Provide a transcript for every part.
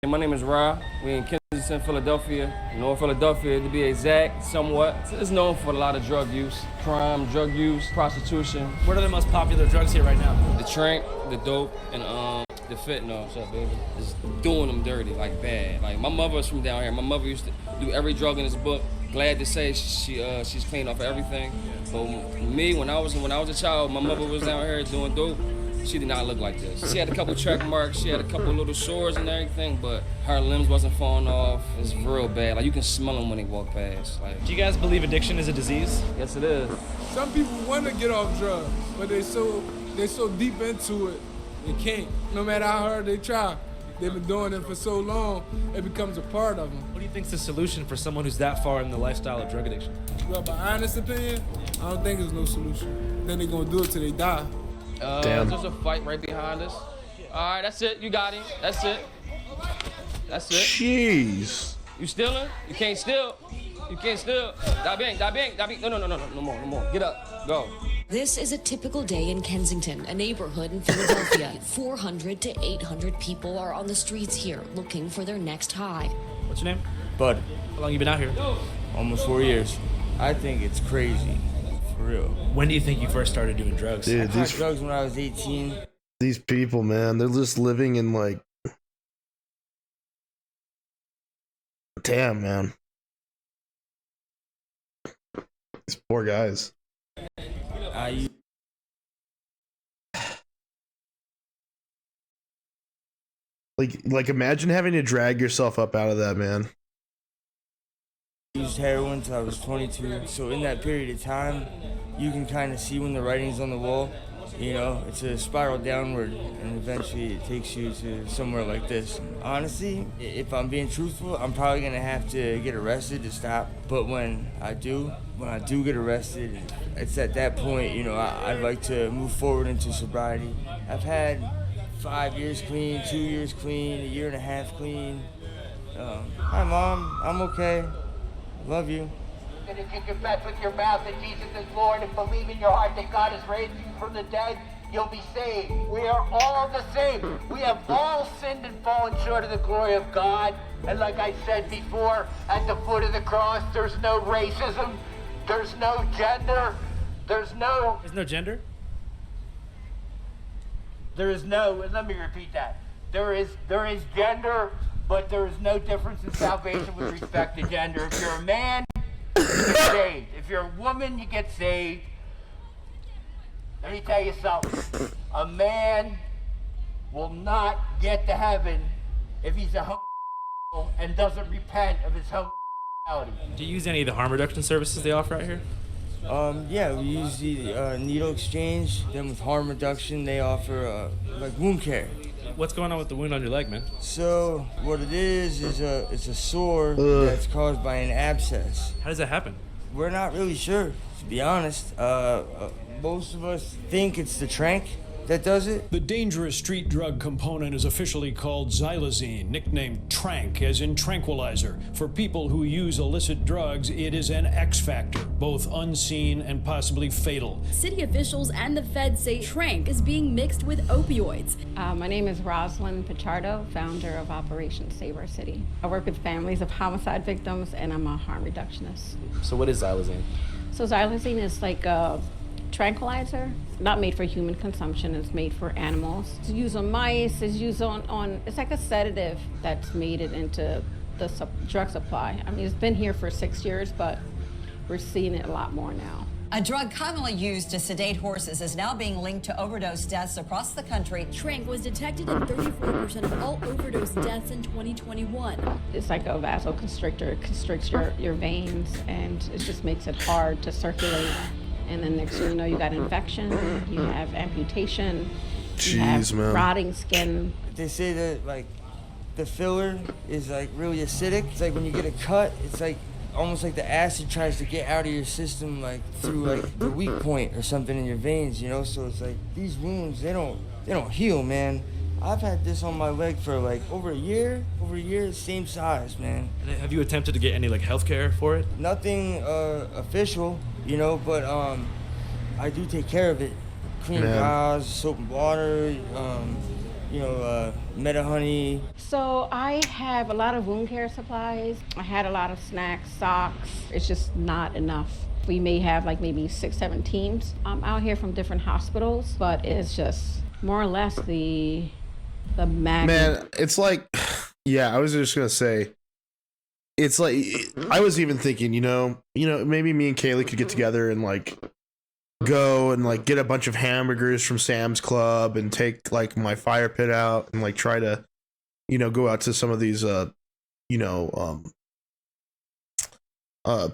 My name is Ra. We in Kensington, Philadelphia, North Philadelphia to be exact, somewhat. It's known for a lot of drug use, crime, drug use, prostitution. What are the most popular drugs here right now? The trank, the dope, and the fentanyl. What's up, baby? Just doing them dirty, like bad. Like my mother's from down here. My mother used to do every drug in this book. Glad to say she's clean off of everything. But me, when I was a child, my mother was down here doing dope. She did not look like this. She had a couple track marks, she had a couple little sores and everything, but her limbs wasn't falling off. It's real bad. Like you can smell them when they walk past. Like, do you guys believe addiction is a disease? Yes, it is. Some people want to get off drugs, but they so deep into it, they can't. No matter how hard they try, they've been doing it for so long, it becomes a part of them. What do you think's the solution for someone who's that far in the lifestyle of drug addiction? Well, my honest opinion, I don't think there's no solution. Then they're gonna do it till they die. Damn. There's a fight right behind us. All right, that's it. You got him. That's it. That's it. Jeez. You stealing? You can't steal. You can't steal. Da bang. No more. Get up. Go. This is a typical day in Kensington, a neighborhood in Philadelphia. 400 to 800 people are on the streets here looking for their next high. What's your name? Bud. How long you been out here? Almost 4 years. I think it's crazy. For real. When do you think you first started doing drugs? I Dude, tried drugs when I was 18. these people, man, they're just living in like, damn, man. These poor guys. Like imagine having to drag yourself up out of that, man. Used heroin until I was 22. So in that period of time, you can kind of see when the writing's on the wall. You know, it's a spiral downward, and eventually it takes you to somewhere like this. Honestly, if I'm being truthful, I'm probably gonna have to get arrested to stop. But when I do get arrested, it's at that point, you know, I'd like to move forward into sobriety. I've had 5 years clean, 2 years clean, a year and a half clean. Hi, Mom. I'm okay. Love you. And if you confess with your mouth that Jesus is Lord and believe in your heart that God has raised you from the dead, you'll be saved. We are all the same. We have all sinned and fallen short of the glory of God. And like I said before, at the foot of the cross, there's no racism, there's no gender, There's no gender? let me repeat that. There is gender, but there is no difference in salvation with respect to gender. If you're a man, you get saved. If you're a woman, you get saved. Let me tell you something. A man will not get to heaven if he's a homo and doesn't repent of his homosexuality. Do you use any of the harm reduction services they offer out here? Yeah, we use the needle exchange. Then with harm reduction, they offer like wound care. What's going on with the wound on your leg, man? So what it is it's a sore that's caused by an abscess. How does that happen? We're not really sure, to be honest. Most of us think it's the trank that does it. The dangerous street drug component is officially called xylazine, nicknamed trank, as in tranquilizer. For people who use illicit drugs, it is an X factor, both unseen and possibly fatal. City officials and the feds say trank is being mixed with opioids. My name is Rosalind Pichardo, founder of Operation Save Our City. I work with families of homicide victims, and I'm a harm reductionist. So what is xylazine? So xylazine is like a tranquilizer, not made for human consumption. It's made for animals. It's used on mice. It's used on it's like a sedative that's made it into the drug supply. I mean, it's been here for 6 years, but we're seeing it a lot more now. A drug commonly used to sedate horses is now being linked to overdose deaths across the country. Trank was detected in 34% of all overdose deaths in 2021. It's like a vasoconstrictor. It constricts your veins, and it just makes it hard to circulate. And then next thing you know, you got infection, you have amputation, you have rotting skin. They say that like the filler is like really acidic. It's like when you get a cut, it's like almost like the acid tries to get out of your system like through like the weak point or something in your veins, you know? So it's like these wounds, they don't heal, man. I've had this on my leg for like over a year, same size, man. And have you attempted to get any like health care for it? Nothing official, you know, but I do take care of it. Clean gauze, soap and water, Meta Honey. So I have a lot of wound care supplies. I had a lot of snacks, socks. It's just not enough. We may have like maybe 6, 7 teams out here from different hospitals, but it's just more or less the magnet. Man, it's like, yeah, I was just gonna say, it's like, I was even thinking, maybe me and Kaylee could get together and like go and like get a bunch of hamburgers from Sam's Club and take like my fire pit out and like try to, go out to some of these,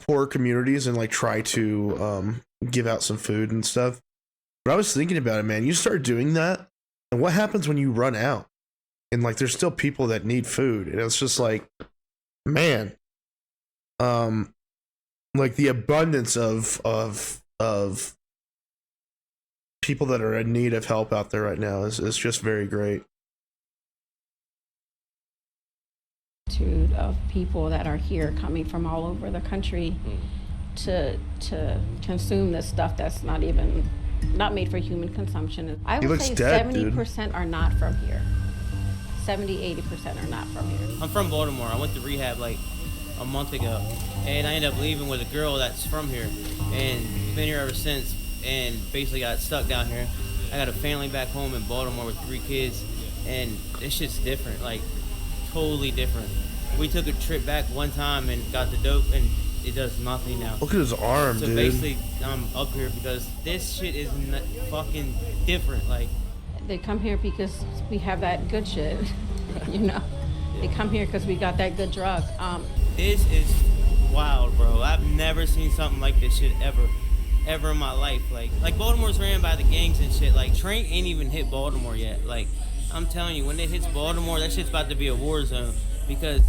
poor communities and like try to give out some food and stuff. But I was thinking about it, man. You start doing that, and what happens when you run out? And like, there's still people that need food, and it's just like, man, like the abundance of people that are in need of help out there right now is just very great. Of people that are here coming from all over the country to consume this stuff that's not made for human consumption. I would say 70% are not from here. 70-80% are not from here. I'm from Baltimore. I went to rehab like a month ago, and I ended up leaving with a girl that's from here and been here ever since, and basically got stuck down here. I got a family back home in Baltimore with 3 kids, and this shit's different, like totally different. We took a trip back one time and got the dope, and it does nothing now. Look at his arm, so dude. Basically, I'm up here because this shit is fucking different. Like, they come here because we have that good shit, They come here because we got that good drug. This is wild, bro. I've never seen something like this shit ever in my life. Like Baltimore's ran by the gangs and shit. Like, Trank ain't even hit Baltimore yet. Like, I'm telling you, when it hits Baltimore, that shit's about to be a war zone because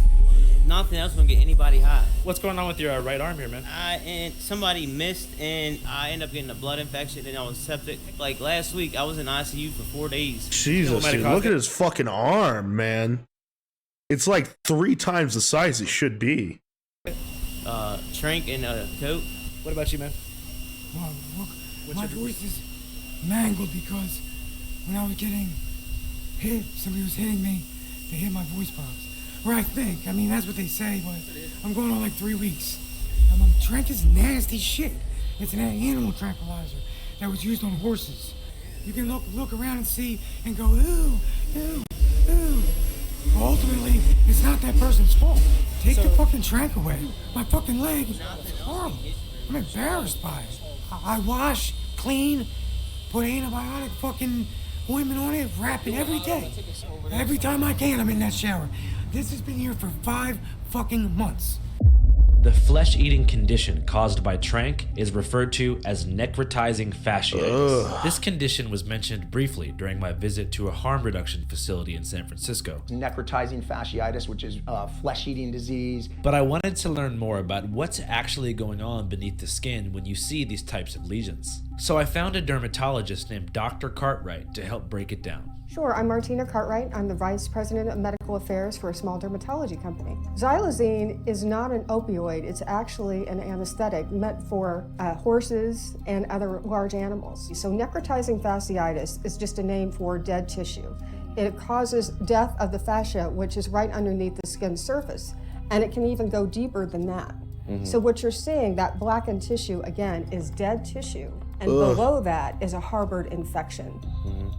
nothing else gonna get anybody high. What's going on with your right arm here, man? And somebody missed, and I ended up getting a blood infection, and I was septic. Like, last week, I was in ICU for 4 days. Jesus, dude, look at his fucking arm, man. It's like 3 times the size it should be. Trank and a coat. What about you, man? Well, look, my voice is mangled because when I was getting hit, somebody was hitting me, they hit my voice box. Or I think, I mean, that's what they say, but I'm going on like 3 weeks. Trank is nasty shit. It's an animal tranquilizer that was used on horses. You can look around and see and go, ooh, ooh, ooh. But ultimately, it's not that person's fault. Take the fucking Trank away. My fucking leg is horrible. I'm embarrassed by it. I wash, clean, put antibiotic fucking ointment on it, wrap it every day. Every time I can, I'm in that shower. This has been here for 5 fucking months. The flesh-eating condition caused by Trank is referred to as necrotizing fasciitis. Ugh. This condition was mentioned briefly during my visit to a harm reduction facility in San Francisco. Necrotizing fasciitis, which is a flesh-eating disease. But I wanted to learn more about what's actually going on beneath the skin when you see these types of lesions. So I found a dermatologist named Dr. Cartwright to help break it down. Sure, I'm Martina Cartwright. I'm the Vice President of Medical Affairs for a small dermatology company. Xylazine is not an opioid. It's actually an anesthetic meant for horses and other large animals. So necrotizing fasciitis is just a name for dead tissue. It causes death of the fascia, which is right underneath the skin surface, and it can even go deeper than that. So what you're seeing, that blackened tissue, again, is dead tissue, and below that is a harbored infection.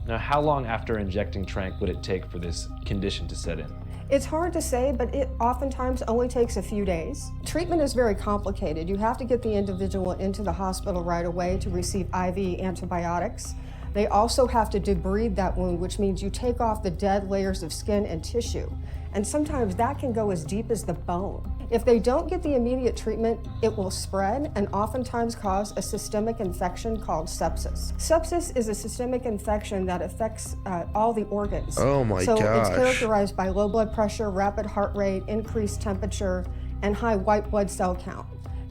Now, how long after injecting Trank would it take for this condition to set in? It's hard to say, but it oftentimes only takes a few days. Treatment is very complicated. You have to get the individual into the hospital right away to receive IV antibiotics. They also have to debride that wound, which means you take off the dead layers of skin and tissue. And sometimes that can go as deep as the bone. If they don't get the immediate treatment, it will spread and oftentimes cause a systemic infection called sepsis. Sepsis is a systemic infection that affects all the organs. Oh my gosh. So it's gosh. characterized by low blood pressure, rapid heart rate, increased temperature, and high white blood cell count.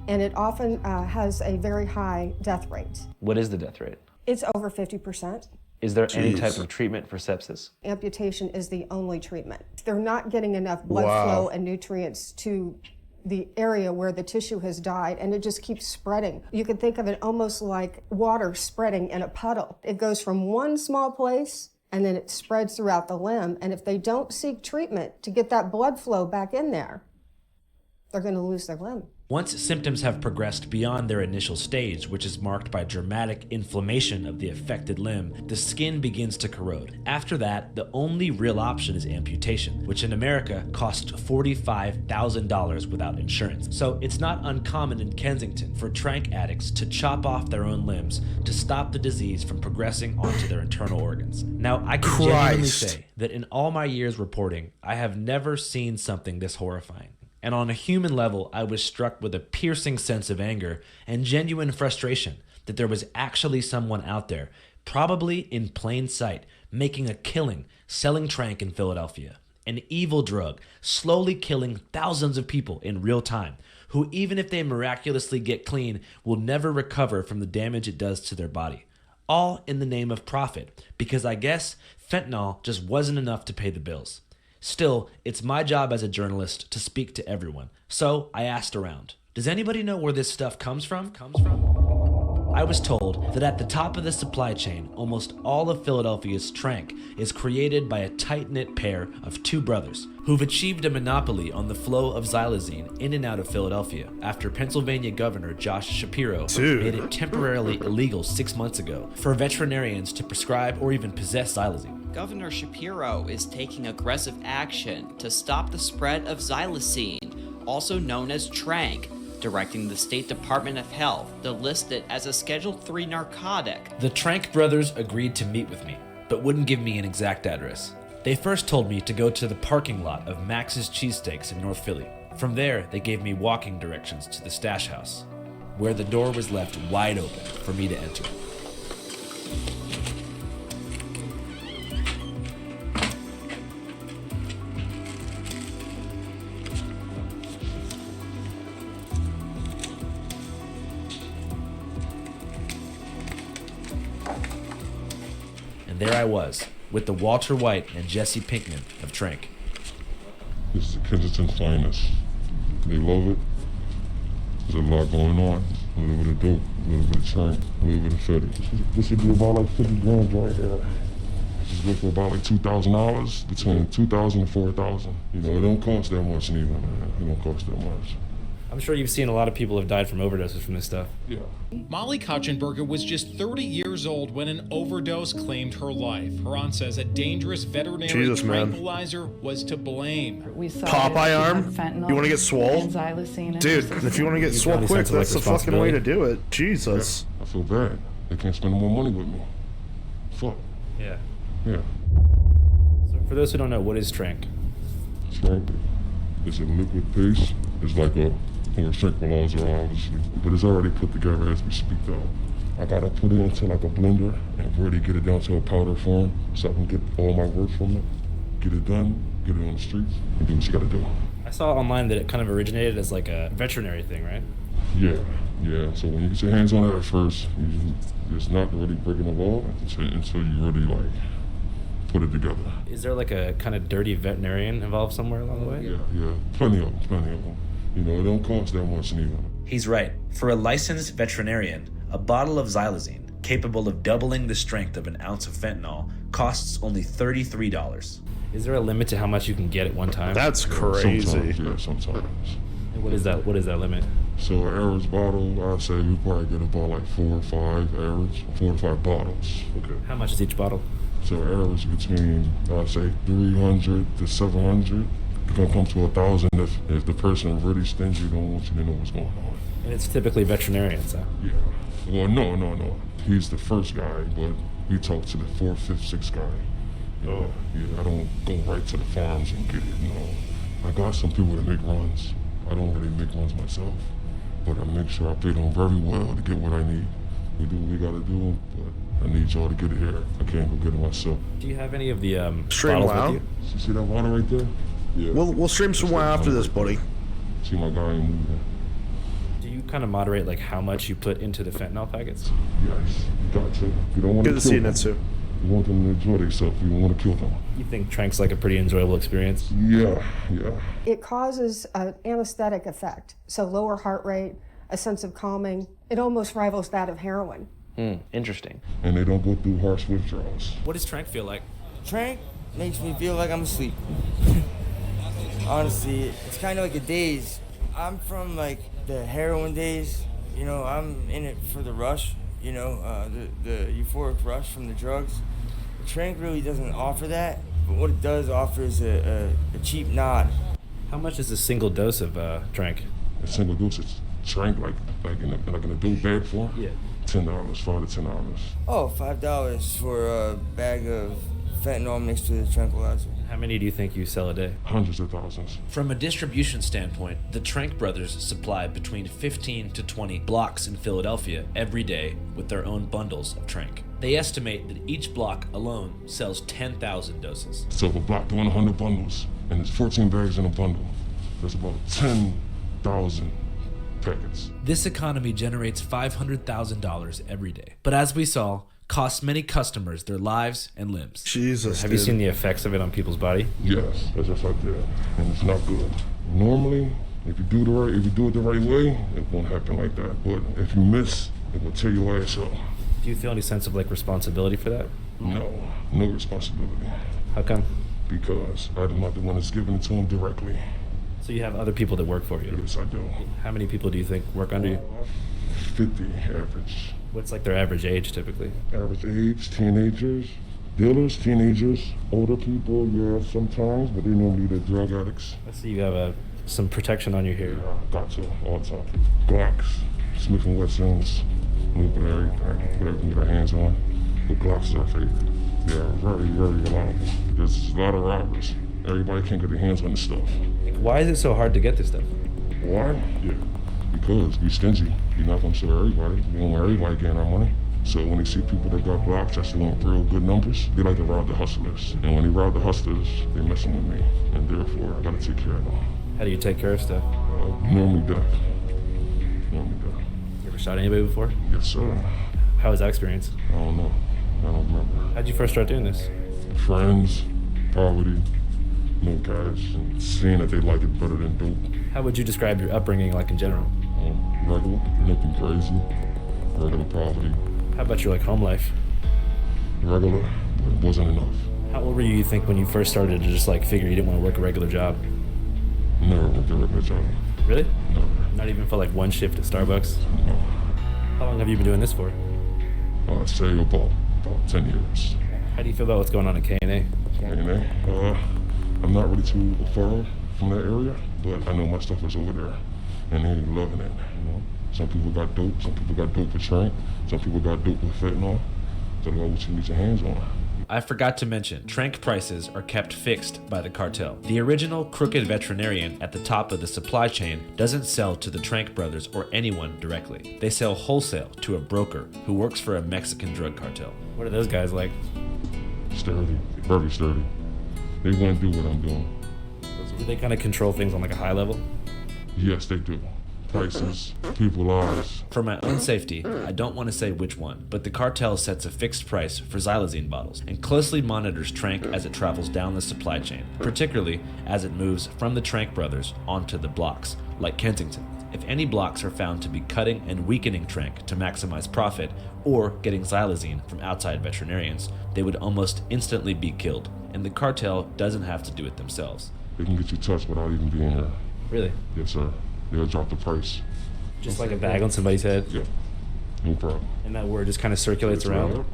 And it often has a very high death rate. What is the death rate? It's over 50%. Is there any type of treatment for sepsis? Amputation is the only treatment. They're not getting enough blood flow and nutrients to the area where the tissue has died, and it just keeps spreading. You can think of it almost like water spreading in a puddle. It goes from one small place and then it spreads throughout the limb. And if they don't seek treatment to get that blood flow back in there, they're going to lose their limb. Once symptoms have progressed beyond their initial stage, which is marked by dramatic inflammation of the affected limb, the skin begins to corrode. After that, the only real option is amputation, which in America costs $45,000 without insurance. So it's not uncommon in Kensington for tranq addicts to chop off their own limbs to stop the disease from progressing onto their internal organs. Now, I can genuinely say that in all my years reporting, I have never seen something this horrifying. And on a human level, I was struck with a piercing sense of anger and genuine frustration that there was actually someone out there, probably in plain sight, making a killing, selling tranq in Philadelphia. An evil drug, slowly killing thousands of people in real time, who even if they miraculously get clean, will never recover from the damage it does to their body. All in the name of profit, because I guess fentanyl just wasn't enough to pay the bills. Still, it's my job as a journalist to speak to everyone. So I asked around. Does anybody know where this stuff comes from? I was told that at the top of the supply chain, almost all of Philadelphia's tranq is created by a tight-knit pair of two brothers who've achieved a monopoly on the flow of xylazine in and out of Philadelphia after Pennsylvania Governor Josh Shapiro made it temporarily illegal 6 months ago for veterinarians to prescribe or even possess xylazine. Governor Shapiro is taking aggressive action to stop the spread of xylazine, also known as tranq, directing the State Department of Health to list it as a Schedule III narcotic. The Tranq brothers agreed to meet with me, but wouldn't give me an exact address. They first told me to go to the parking lot of Max's Cheesesteaks in North Philly. From there, they gave me walking directions to the stash house, where the door was left wide open for me to enter. And there I was, with the Walter White and Jesse Pinkman of tranq. It's the Kensington finest. They love it. There's a lot going on. A little bit of dope, a little bit of tranq, a little bit of fetty. This should be about like 50 grams right here. This is good for about like $2,000, between $2,000 and $4,000. You know, it don't cost that much neither, man. It don't cost that much. I'm sure you've seen a lot of people have died from overdoses from this stuff. Yeah. Molly Kotchenberger was just 30 years old when an overdose claimed her life. Her aunt says a dangerous veterinary tranquilizer was to blame. Popeye arm? You want to get swole? Dude, if you want to get swole quick, that's the fucking way to do it. Jesus. Yeah, I feel bad. They can't spend more money with me. Fuck. Yeah. Yeah. So for those who don't know, what is tranq? Tranq is a liquid paste. It's like a tranquilizer, obviously, but it's already put together as we speak though. I gotta put it into like a blender and really get it down to a powder form so I can get all my work from it, get it done, get it on the streets, and do what you gotta do. I saw online that it kind of originated as like a veterinary thing, right? Yeah. So when you get your hands on it at first, it's not really breaking the law until you really like put it together. Is there like a kind of dirty veterinarian involved somewhere along the way? Yeah, plenty of them. You know, it don't cost that much neither. He's right. For a licensed veterinarian, a bottle of xylazine, capable of doubling the strength of an ounce of fentanyl, costs only $33. Is there a limit to how much you can get at one time? That's crazy. Sometimes. And what is that limit? So an average bottle, I'd say we probably get about like 4 or 5 average, 4 to 5 bottles. Okay. How much is each bottle? So average between, I'd say 300 to 700. It's gonna come to 1,000 if the person really stingy, don't want you to know what's going on. And it's typically veterinarians, huh? Yeah. Well, no. He's the first guy, but we talk to the 4th, 5th, 6th guy. Yeah, I don't go right to the farms and get it, no. I got some people that make runs. I don't really make runs myself, but I make sure I pay them very well to get what I need. We do what we gotta do, but I need y'all to get it here. I can't go get it myself. Do you have any of the Stream bottles WoW? with you? You see that water right there? Yeah. We'll stream some WoW after this, buddy. See my guy ain't moving. Do you kind of moderate like how much you put into the fentanyl packets? Yes, you got to. You don't want Good to see you, them. Netsu. You want them to enjoy themselves. You don't want to kill them. You think tranq's like a pretty enjoyable experience? Yeah. It causes an anesthetic effect, so lower heart rate, a sense of calming. It almost rivals that of heroin. Interesting. And they don't go through harsh withdrawals. What does tranq feel like? Trank makes me feel like I'm asleep. Honestly, it's kind of like a daze. I'm from like the heroin days. You know, I'm in it for the rush. You know, the euphoric rush from the drugs. Trank really doesn't offer that, but what it does offer is a cheap nod. How much is a single dose of Trank? A single dose of Trank, like in a dope bag form? Yeah. $10, $5 to $10. Oh, $5 for a bag of fentanyl mixed with a tranquilizer. How many do you think you sell a day? Hundreds of thousands. From a distribution standpoint, the Trank brothers supply between 15 to 20 blocks in Philadelphia every day with their own bundles of Trank. They estimate that each block alone sells 10,000 doses. So if a block doing 100 bundles, and there's 14 bags in a bundle, that's about 10,000 packets. This economy generates $500,000 every day. But as we saw, costs many customers their lives and limbs. Jesus. Have you seen the effects of it on people's body? Yes, that's just like that, and it's not good. Normally, if you do it the right way, it won't happen like that. But if you miss, it will tear your ass up. Do you feel any sense of like responsibility for that? No responsibility. How come? Because I'm not the one that's giving it to them directly. So you have other people that work for you? Yes, I do. How many people do you think work under you? 50 average. What's like their average age typically? Average age, teenagers, dealers, teenagers, older people, yeah, sometimes, but they normally the drug addicts. I see you have some protection on you here. Yeah, got to, all the time. Glocks, Smith & Wessons, a little bit of everything, whatever we can get our hands on. But Glocks are our favorite. They are very, very reliable. There's a lot of robbers. Everybody can't get their hands on this stuff. Why is it so hard to get this stuff? Why? Yeah. Because we stingy. You're not gonna sell everybody. We don't want everybody getting our money. So when they see people that got blocks that's doing real good numbers, they like to rob the hustlers. And when they rob the hustlers, they messing with me. And therefore, I gotta take care of them. How do you take care of stuff? Normally death. Normally death. You ever shot anybody before? Yes, sir. How was that experience? I don't know. I don't remember. How'd you first start doing this? Friends, poverty, no cash, and seeing that they like it better than dope. How would you describe your upbringing like in general? Regular, nothing crazy, regular poverty. How about your like home life? Regular, but it wasn't enough. How old were you think when you first started to just like figure you didn't want to work a regular job? Never worked a regular job. Really? Never. Not even for like one shift at Starbucks? No. How long have you been doing this for? I'd say about 10 years. How do you feel about what's going on at K&A? K&A? I'm not really too far from that area, but I know my stuff is over there, and they ain't loving it, you know? Some people got dope, some people got dope with Trank, some people got dope with fentanyl. So that's what you get your hands on. I forgot to mention, Trank prices are kept fixed by the cartel. The original crooked veterinarian at the top of the supply chain doesn't sell to the Trank brothers or anyone directly. They sell wholesale to a broker who works for a Mexican drug cartel. What are those guys like? Sturdy, very sturdy. They wouldn't do what I'm doing. Do they kind of control things on like a high level? Yes, they do. Prices, people's lives. For my own safety, I don't want to say which one, but the cartel sets a fixed price for xylazine bottles and closely monitors Trank as it travels down the supply chain, particularly as it moves from the Trank brothers onto the blocks, like Kensington. If any blocks are found to be cutting and weakening Trank to maximize profit, or getting xylazine from outside veterinarians, they would almost instantly be killed, and the cartel doesn't have to do it themselves. They can get you touched without even being here. Really? Yes, sir. They'll drop the price. Just like a bag on somebody's head? Yeah, no problem. And that word just kind of circulates around?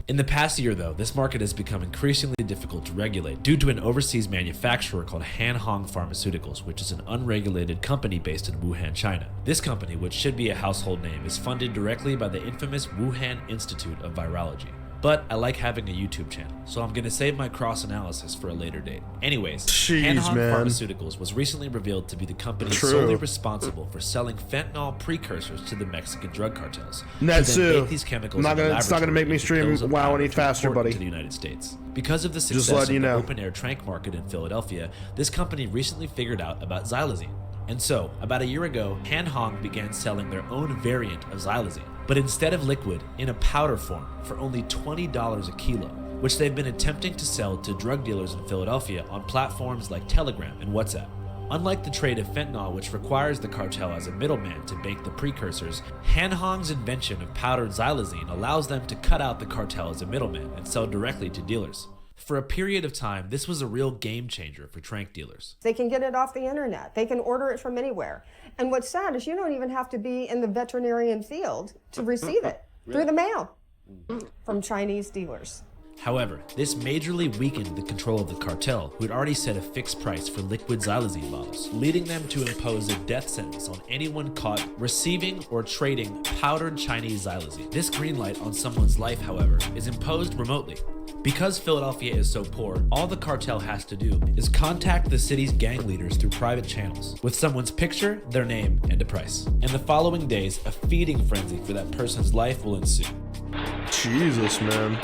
In the past year, though, this market has become increasingly difficult to regulate due to an overseas manufacturer called Hanhong Pharmaceuticals, which is an unregulated company based in Wuhan, China. This company, which should be a household name, is funded directly by the infamous Wuhan Institute of Virology. But I like having a YouTube channel, so I'm gonna save my cross-analysis for a later date. Anyways, Hanhong Pharmaceuticals was recently revealed to be the company solely responsible for selling fentanyl precursors to the Mexican drug cartels. Netsu. These chemicals It's not gonna make me stream WoW any faster, buddy. To the United States. Because of the success of the open-air Trank market in Philadelphia, this company recently figured out about xylazine. And so, about a year ago, Hanhong began selling their own variant of xylazine, but instead of liquid, in a powder form for only $20 a kilo, which they've been attempting to sell to drug dealers in Philadelphia on platforms like Telegram and WhatsApp. Unlike the trade of fentanyl, which requires the cartel as a middleman to bake the precursors, Hanhong's invention of powdered xylazine allows them to cut out the cartel as a middleman and sell directly to dealers. For a period of time, this was a real game changer for trank dealers. They can get it off the internet. They can order it from anywhere. And what's sad is you don't even have to be in the veterinarian field to receive it through the mail from Chinese dealers. However, this majorly weakened the control of the cartel, who had already set a fixed price for liquid xylazine bottles, leading them to impose a death sentence on anyone caught receiving or trading powdered Chinese xylazine. This green light on someone's life, however, is imposed remotely. Because Philadelphia is so poor, all the cartel has to do is contact the city's gang leaders through private channels, with someone's picture, their name, and a price. In the following days, a feeding frenzy for that person's life will ensue. Jesus, man.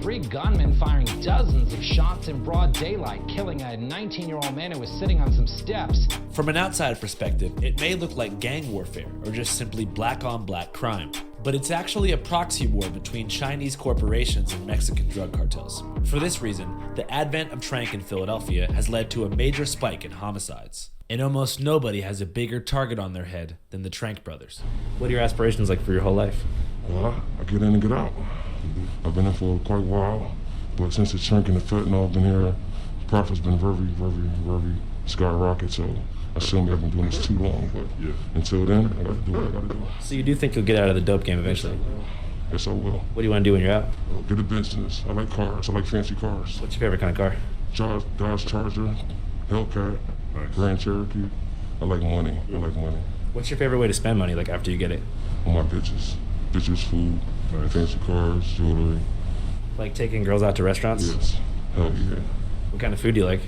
3 gunmen firing dozens of shots in broad daylight, killing a 19-year-old man who was sitting on some steps. From an outside perspective, it may look like gang warfare or just simply black-on-black crime, but it's actually a proxy war between Chinese corporations and Mexican drug cartels. For this reason, the advent of trank in Philadelphia has led to a major spike in homicides. And almost nobody has a bigger target on their head than the Trank brothers. What are your aspirations like for your whole life? Well, I get in and get out. I've been in for quite a while, but since the trank and the fentanyl have been here, profit's been very skyrocket, so I assume I've been doing this too long, but until then, I gotta do what I gotta do. So you do think you'll get out of the dope game eventually? Yes, I will. What do you want to do when you're out? Get a business. I like cars. I like fancy cars. What's your favorite kind of car? Dodge Charger, Hellcat, Grand Cherokee. I like money. What's your favorite way to spend money, like after you get it? On my bitches. Bitches, food, fancy cars, jewelry. Like taking girls out to restaurants? Yes. Hell yeah. What kind of food do you like?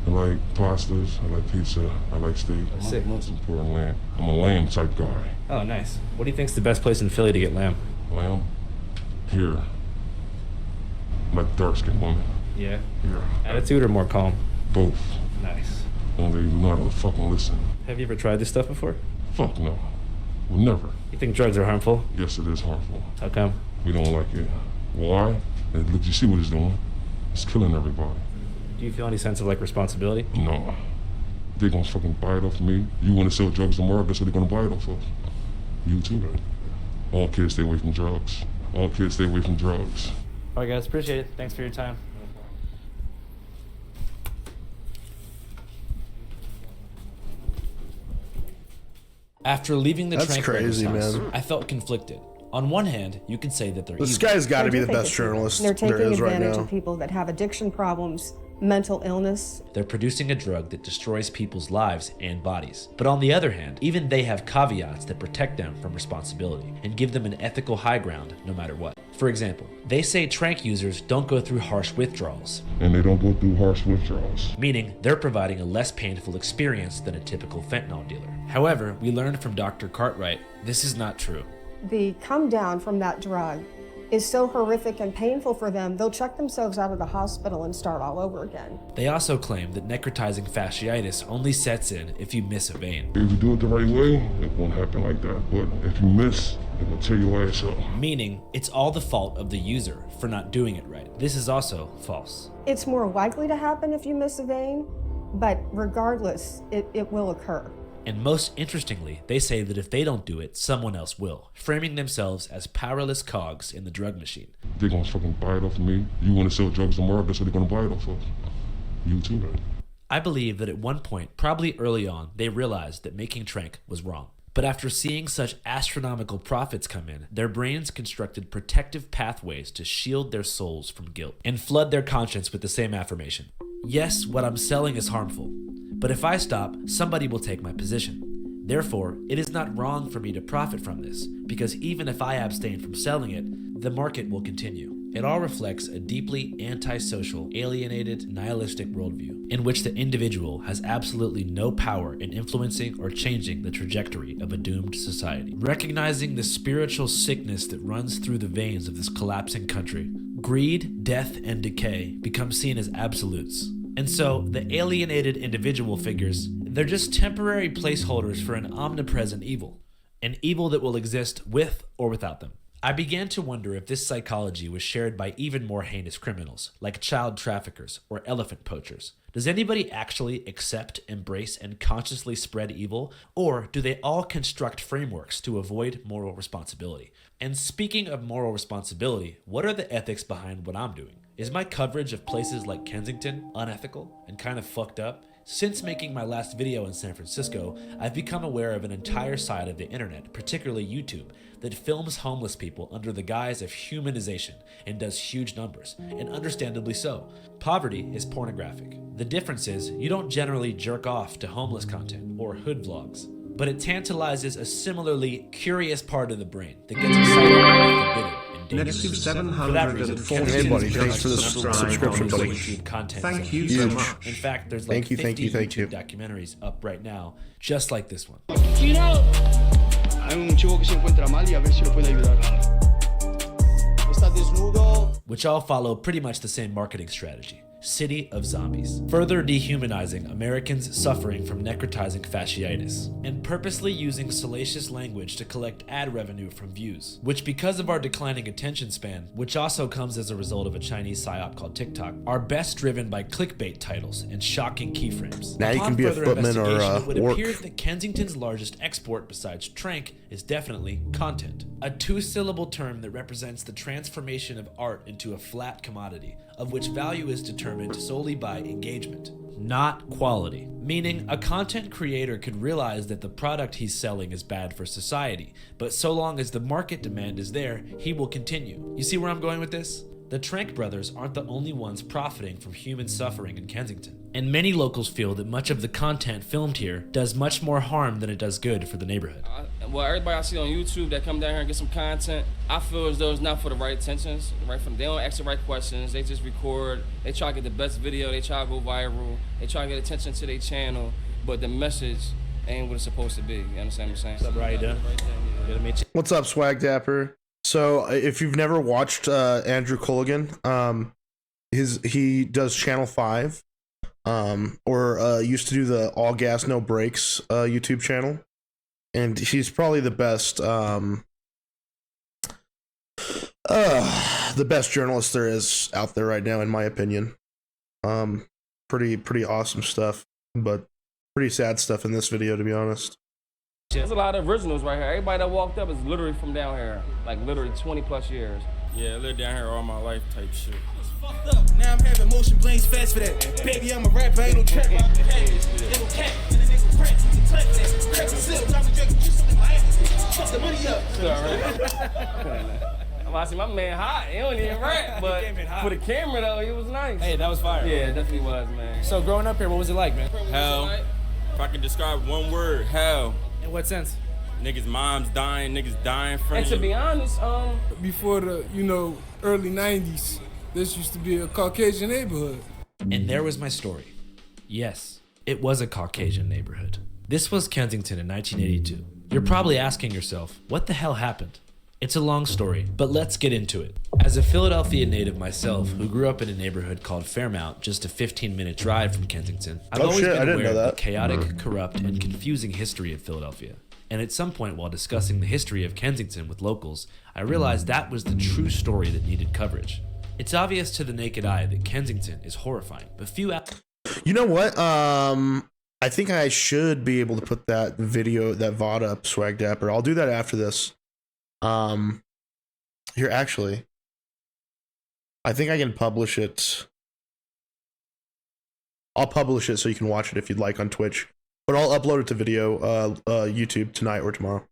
I like pastas, I like pizza, I like steak. Sick. Most important, lamb. I'm a lamb type guy. Oh, nice. What do you think's the best place in Philly to get lamb? Lamb? Here. Like dark-skinned woman. Yeah? Yeah. Attitude or more calm? Both. Nice. Only you know how to fucking listen. Have you ever tried this stuff before? Fuck no. Well, never. You think drugs are harmful? Yes, it is harmful. How come? We don't like it. Why? And look, you see what it's doing? It's killing everybody. Do you feel any sense of like responsibility? No. They're gonna fucking buy it off me. You wanna sell drugs tomorrow, guess what they're gonna buy it off of? You too. All kids stay away from drugs. All kids stay away from drugs. All right, guys, appreciate it. Thanks for your time. After leaving the That's Trank crazy, Brothers house, man. I felt conflicted. On one hand, you can say that they're This evil. guy's got to be the I do think best it's- journalist They're there taking is right advantage now. of people that have addiction problems, mental illness. They're producing a drug that destroys people's lives and bodies. But on the other hand, even they have caveats that protect them from responsibility and give them an ethical high ground no matter what. For example, they say trank users don't go through harsh withdrawals. And they don't go through harsh withdrawals. Meaning they're providing a less painful experience than a typical fentanyl dealer. However, we learned from Dr. Cartwright, this is not true. The come down from that drug is so horrific and painful for them, they'll check themselves out of the hospital and start all over again. They also claim that necrotizing fasciitis only sets in if you miss a vein. If you do it the right way, it won't happen like that. But if you miss, it will tear your ass up. Meaning, it's all the fault of the user for not doing it right. This is also false. It's more likely to happen if you miss a vein, but regardless, it will occur. And most interestingly, they say that if they don't do it, someone else will, framing themselves as powerless cogs in the drug machine. They're gonna fucking buy it off me. You wanna sell drugs tomorrow, guess what they're gonna buy it off of? You too, man. I believe that at one point, probably early on, they realized that making trank was wrong. But after seeing such astronomical profits come in, their brains constructed protective pathways to shield their souls from guilt and flood their conscience with the same affirmation. Yes, what I'm selling is harmful, but if I stop, somebody will take my position. Therefore, it is not wrong for me to profit from this, because even if I abstain from selling it, the market will continue. It all reflects a deeply antisocial, alienated, nihilistic worldview, in which the individual has absolutely no power in influencing or changing the trajectory of a doomed society. Recognizing the spiritual sickness that runs through the veins of this collapsing country, greed, death, and decay become seen as absolutes. And so, the alienated individual figures, they're just temporary placeholders for an omnipresent evil. An evil that will exist with or without them. I began to wonder if this psychology was shared by even more heinous criminals, like child traffickers or elephant poachers. Does anybody actually accept, embrace, and consciously spread evil, or do they all construct frameworks to avoid moral responsibility? And speaking of moral responsibility, what are the ethics behind what I'm doing? Is my coverage of places like Kensington unethical and kind of fucked up? Since making my last video in San Francisco, I've become aware of an entire side of the internet, particularly YouTube, that films homeless people under the guise of humanization and does huge numbers, and understandably so. Poverty is pornographic. The difference is, you don't generally jerk off to homeless content or hood vlogs, but it tantalizes a similarly curious part of the brain that gets excited by the forbidden. Next to For that reason, Hey buddy, thanks for the subscription, buddy. YouTube content Thank zone. you so much. In fact, there's like Thank you. 50 YouTube documentaries up right now, just like this one. Hay un chico que se encuentra mal y a ver si lo puede ayudar. Está desnudo. Which all follow pretty much the same marketing strategy. City of Zombies, further dehumanizing Americans suffering from necrotizing fasciitis, and purposely using salacious language to collect ad revenue from views, which because of our declining attention span, which also comes as a result of a Chinese psyop called TikTok, are best driven by clickbait titles and shocking keyframes. Now you Upon can be a further footman or investigation, it would orc. appear that Kensington's largest export besides trank is definitely content, a two-syllable term that represents the transformation of art into a flat commodity, of which value is determined solely by engagement, not quality. Meaning, a content creator could realize that the product he's selling is bad for society, but so long as the market demand is there, he will continue. You see where I'm going with this? The Trank brothers aren't the only ones profiting from human suffering in Kensington, and many locals feel that much of the content filmed here does much more harm than it does good for the neighborhood. Well, everybody I see on YouTube that come down here and get some content, I feel as though it's not for the right intentions. They don't ask the right questions. They just record. They try to get the best video. They try to go viral. They try to get attention to their channel, but the message ain't what it's supposed to be. You understand what I'm saying? What's up, bro? How you doing? Good to meet you. What's up, Swag Dapper? So if you've never watched Andrew Culligan, he does Channel 5, or used to do the All Gas No Brakes YouTube channel, and he's probably the best journalist there is out there right now, in my opinion. Pretty awesome stuff, but pretty sad stuff in this video, to be honest. There's a lot of originals right here. Everybody that walked up is literally from down here, like literally 20 plus years. Yeah, I lived down here all my life type shit. Fucked up. Now I'm having motion blames fast for that. Baby, I'm a rapper, ain't no trap. Little cat, and the nigga crack, you can touch that. Crack some silk, I'm drinking juice in my ass. Fuck the money up. I'm watching my man hot. He don't even rap, but for the camera though, he was nice. Hey, that was fire. Yeah, it definitely was, man. So growing up here, what was it like, man? Hell. If I could describe one word, hell. In what sense? Niggas' moms dying, niggas dying in front And of to you. be honest, before the early 90s, this used to be a Caucasian neighborhood. And there was my story. Yes, it was a Caucasian neighborhood. This was Kensington in 1982. You're probably asking yourself, what the hell happened? It's a long story, but let's get into it. As a Philadelphia native myself, who grew up in a neighborhood called Fairmount, just a 15-minute drive from Kensington, I've always been aware of the chaotic, corrupt, and confusing history of Philadelphia. And at some point while discussing the history of Kensington with locals, I realized that was the true story that needed coverage. It's obvious to the naked eye that Kensington is horrifying, but You know what? I think I should be able to put that video, that VOD up, Swag Dapper. I'll do that after this. Here, actually, I think I can publish it. I'll publish it so you can watch it if you'd like on Twitch, but I'll upload it to video, YouTube tonight or tomorrow.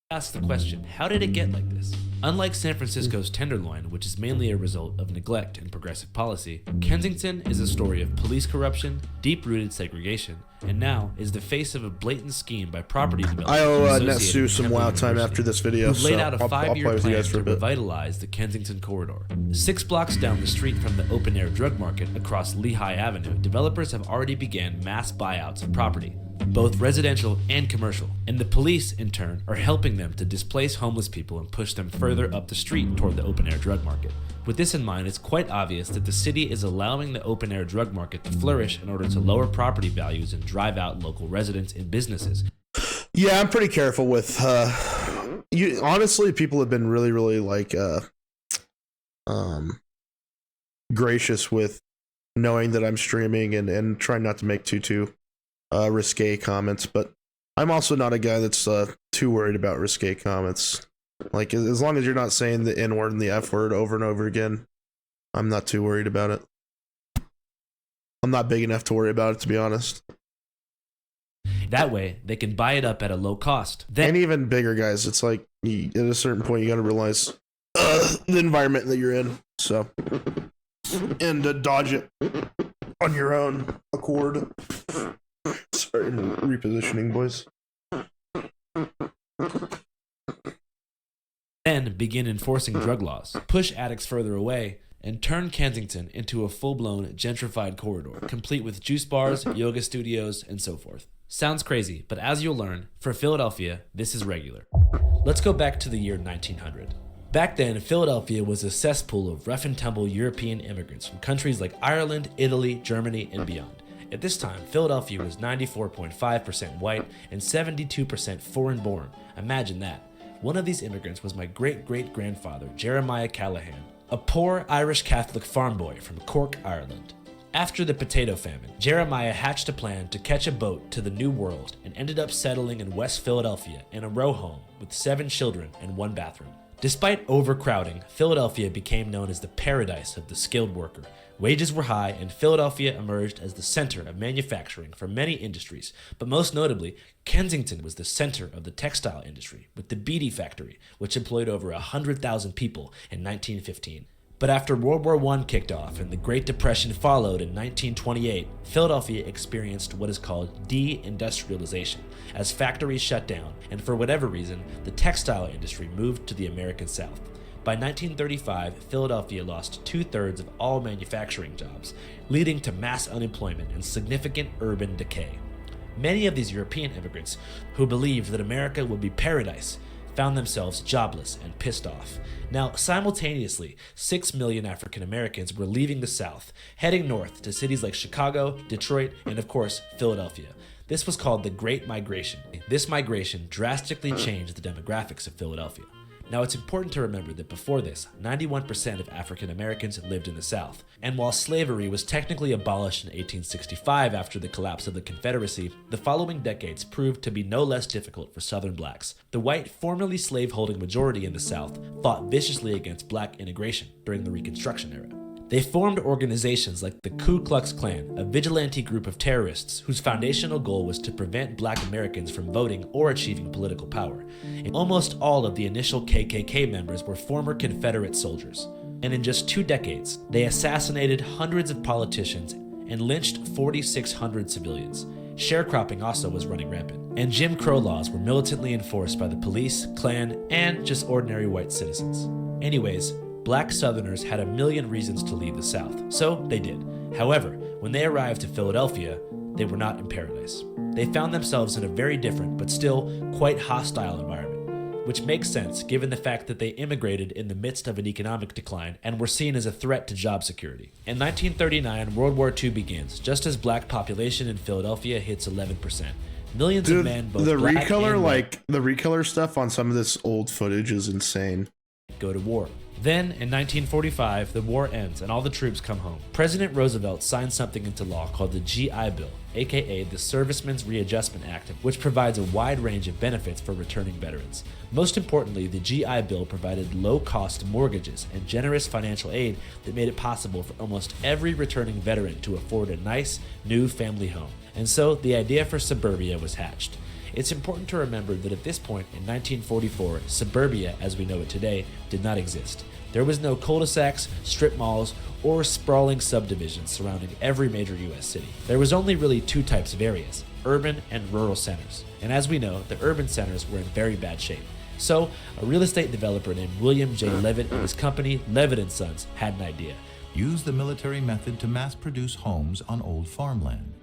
Ask the question, how did it get like this? Unlike San Francisco's Tenderloin, which is mainly a result of neglect and progressive policy, Kensington is a story of police corruption, deep-rooted segregation, and now is the face of a blatant scheme by property developers. I owe Netsu some WoW time after this video, who've laid so out a I'll play 5-year with you plan guys for to a bit. revitalize the Kensington corridor. 6 blocks down the street from the open-air drug market across Lehigh Avenue, developers have already began mass buyouts of property, both residential and commercial, and the police, in turn, are helping them to displace homeless people and push them further up the street toward the open-air drug market. With this in mind, it's quite obvious that the city is allowing the open-air drug market to flourish in order to lower property values and drive out local residents and businesses. Yeah, I'm pretty careful with, you honestly, people have been really, really like gracious with knowing that I'm streaming and trying not to make too risque comments. But I'm also not a guy that's too worried about risque comments. Like, as long as you're not saying the N word and the F word over and over again, I'm not too worried about it. I'm not big enough to worry about it, to be honest. That way, they can buy it up at a low cost. And even bigger guys, it's like, at a certain point, you got to realize the environment that you're in. So, and dodge it on your own accord. Sorry, repositioning, boys. Then begin enforcing drug laws, push addicts further away, and turn Kensington into a full-blown gentrified corridor, complete with juice bars, yoga studios, and so forth. Sounds crazy, but as you'll learn, for Philadelphia, this is regular. Let's go back to the year 1900. Back then, Philadelphia was a cesspool of rough-and-tumble European immigrants from countries like Ireland, Italy, Germany, and beyond. At this time, Philadelphia was 94.5% white and 72% foreign-born. Imagine that. One of these immigrants was my great-great-grandfather, Jeremiah Callahan, a poor Irish Catholic farm boy from Cork, Ireland. After the potato famine, Jeremiah hatched a plan to catch a boat to the New World and ended up settling in West Philadelphia in a row home with 7 children and 1 bathroom. Despite overcrowding, Philadelphia became known as the paradise of the skilled worker. Wages were high, and Philadelphia emerged as the center of manufacturing for many industries, but most notably, Kensington was the center of the textile industry, with the Beatty factory, which employed over 100,000 people in 1915. But after World War I kicked off and the Great Depression followed in 1928, Philadelphia experienced what is called de-industrialization, as factories shut down, and for whatever reason, the textile industry moved to the American South. By 1935, Philadelphia lost 2/3 of all manufacturing jobs, leading to mass unemployment and significant urban decay. Many of these European immigrants, who believed that America would be paradise, found themselves jobless and pissed off. Now, simultaneously, 6 million African Americans were leaving the South, heading north to cities like Chicago, Detroit, and of course, Philadelphia. This was called the Great Migration. This migration drastically changed the demographics of Philadelphia. Now, it's important to remember that before this, 91% of African Americans lived in the South. And while slavery was technically abolished in 1865 after the collapse of the Confederacy, the following decades proved to be no less difficult for Southern blacks. The white, formerly slave-holding majority in the South fought viciously against black integration during the Reconstruction era. They formed organizations like the Ku Klux Klan, a vigilante group of terrorists whose foundational goal was to prevent black Americans from voting or achieving political power. And almost all of the initial KKK members were former Confederate soldiers. And in just 2 decades, they assassinated hundreds of politicians and lynched 4,600 civilians. Sharecropping also was running rampant, and Jim Crow laws were militantly enforced by the police, Klan, and just ordinary white citizens. Anyways, black Southerners had a million reasons to leave the South, so they did. However, when they arrived to Philadelphia, they were not in paradise. They found themselves in a very different, but still quite hostile environment, which makes sense given the fact that they immigrated in the midst of an economic decline and were seen as a threat to job security. In 1939, World War II begins, just as black population in Philadelphia hits 11%. Millions of men, both the black recolor, and like the recolor stuff on some of this old footage is insane. Go to war. Then, in 1945, the war ends and all the troops come home. President Roosevelt signed something into law called the GI Bill, aka the Servicemen's Readjustment Act, which provides a wide range of benefits for returning veterans. Most importantly, the GI Bill provided low-cost mortgages and generous financial aid that made it possible for almost every returning veteran to afford a nice, new family home. And so, the idea for suburbia was hatched. It's important to remember that at this point in 1944, suburbia, as we know it today, did not exist. There was no cul-de-sacs, strip malls, or sprawling subdivisions surrounding every major US city. There was only really 2 types of areas, urban and rural centers. And as we know, the urban centers were in very bad shape. So, a real estate developer named William J. Levitt and his company, Levitt & Sons, had an idea. Use the military method to mass-produce homes on old farmland.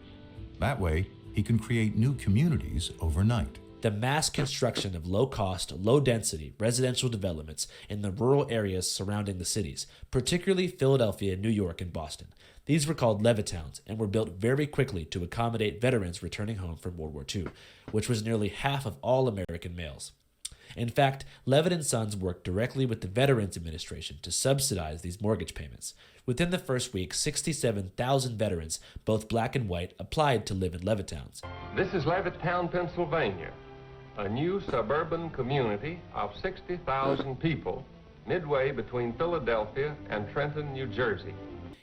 That way, he can create new communities overnight. The mass construction of low-cost, low-density residential developments in the rural areas surrounding the cities, particularly Philadelphia, New York, and Boston. These were called Levitowns and were built very quickly to accommodate veterans returning home from World War II, which was nearly half of all American males. In fact, Levitt & Sons worked directly with the Veterans Administration to subsidize these mortgage payments. Within the first week, 67,000 veterans, both black and white, applied to live in Levittown. This is Levittown, Pennsylvania, a new suburban community of 60,000 people, midway between Philadelphia and Trenton, New Jersey.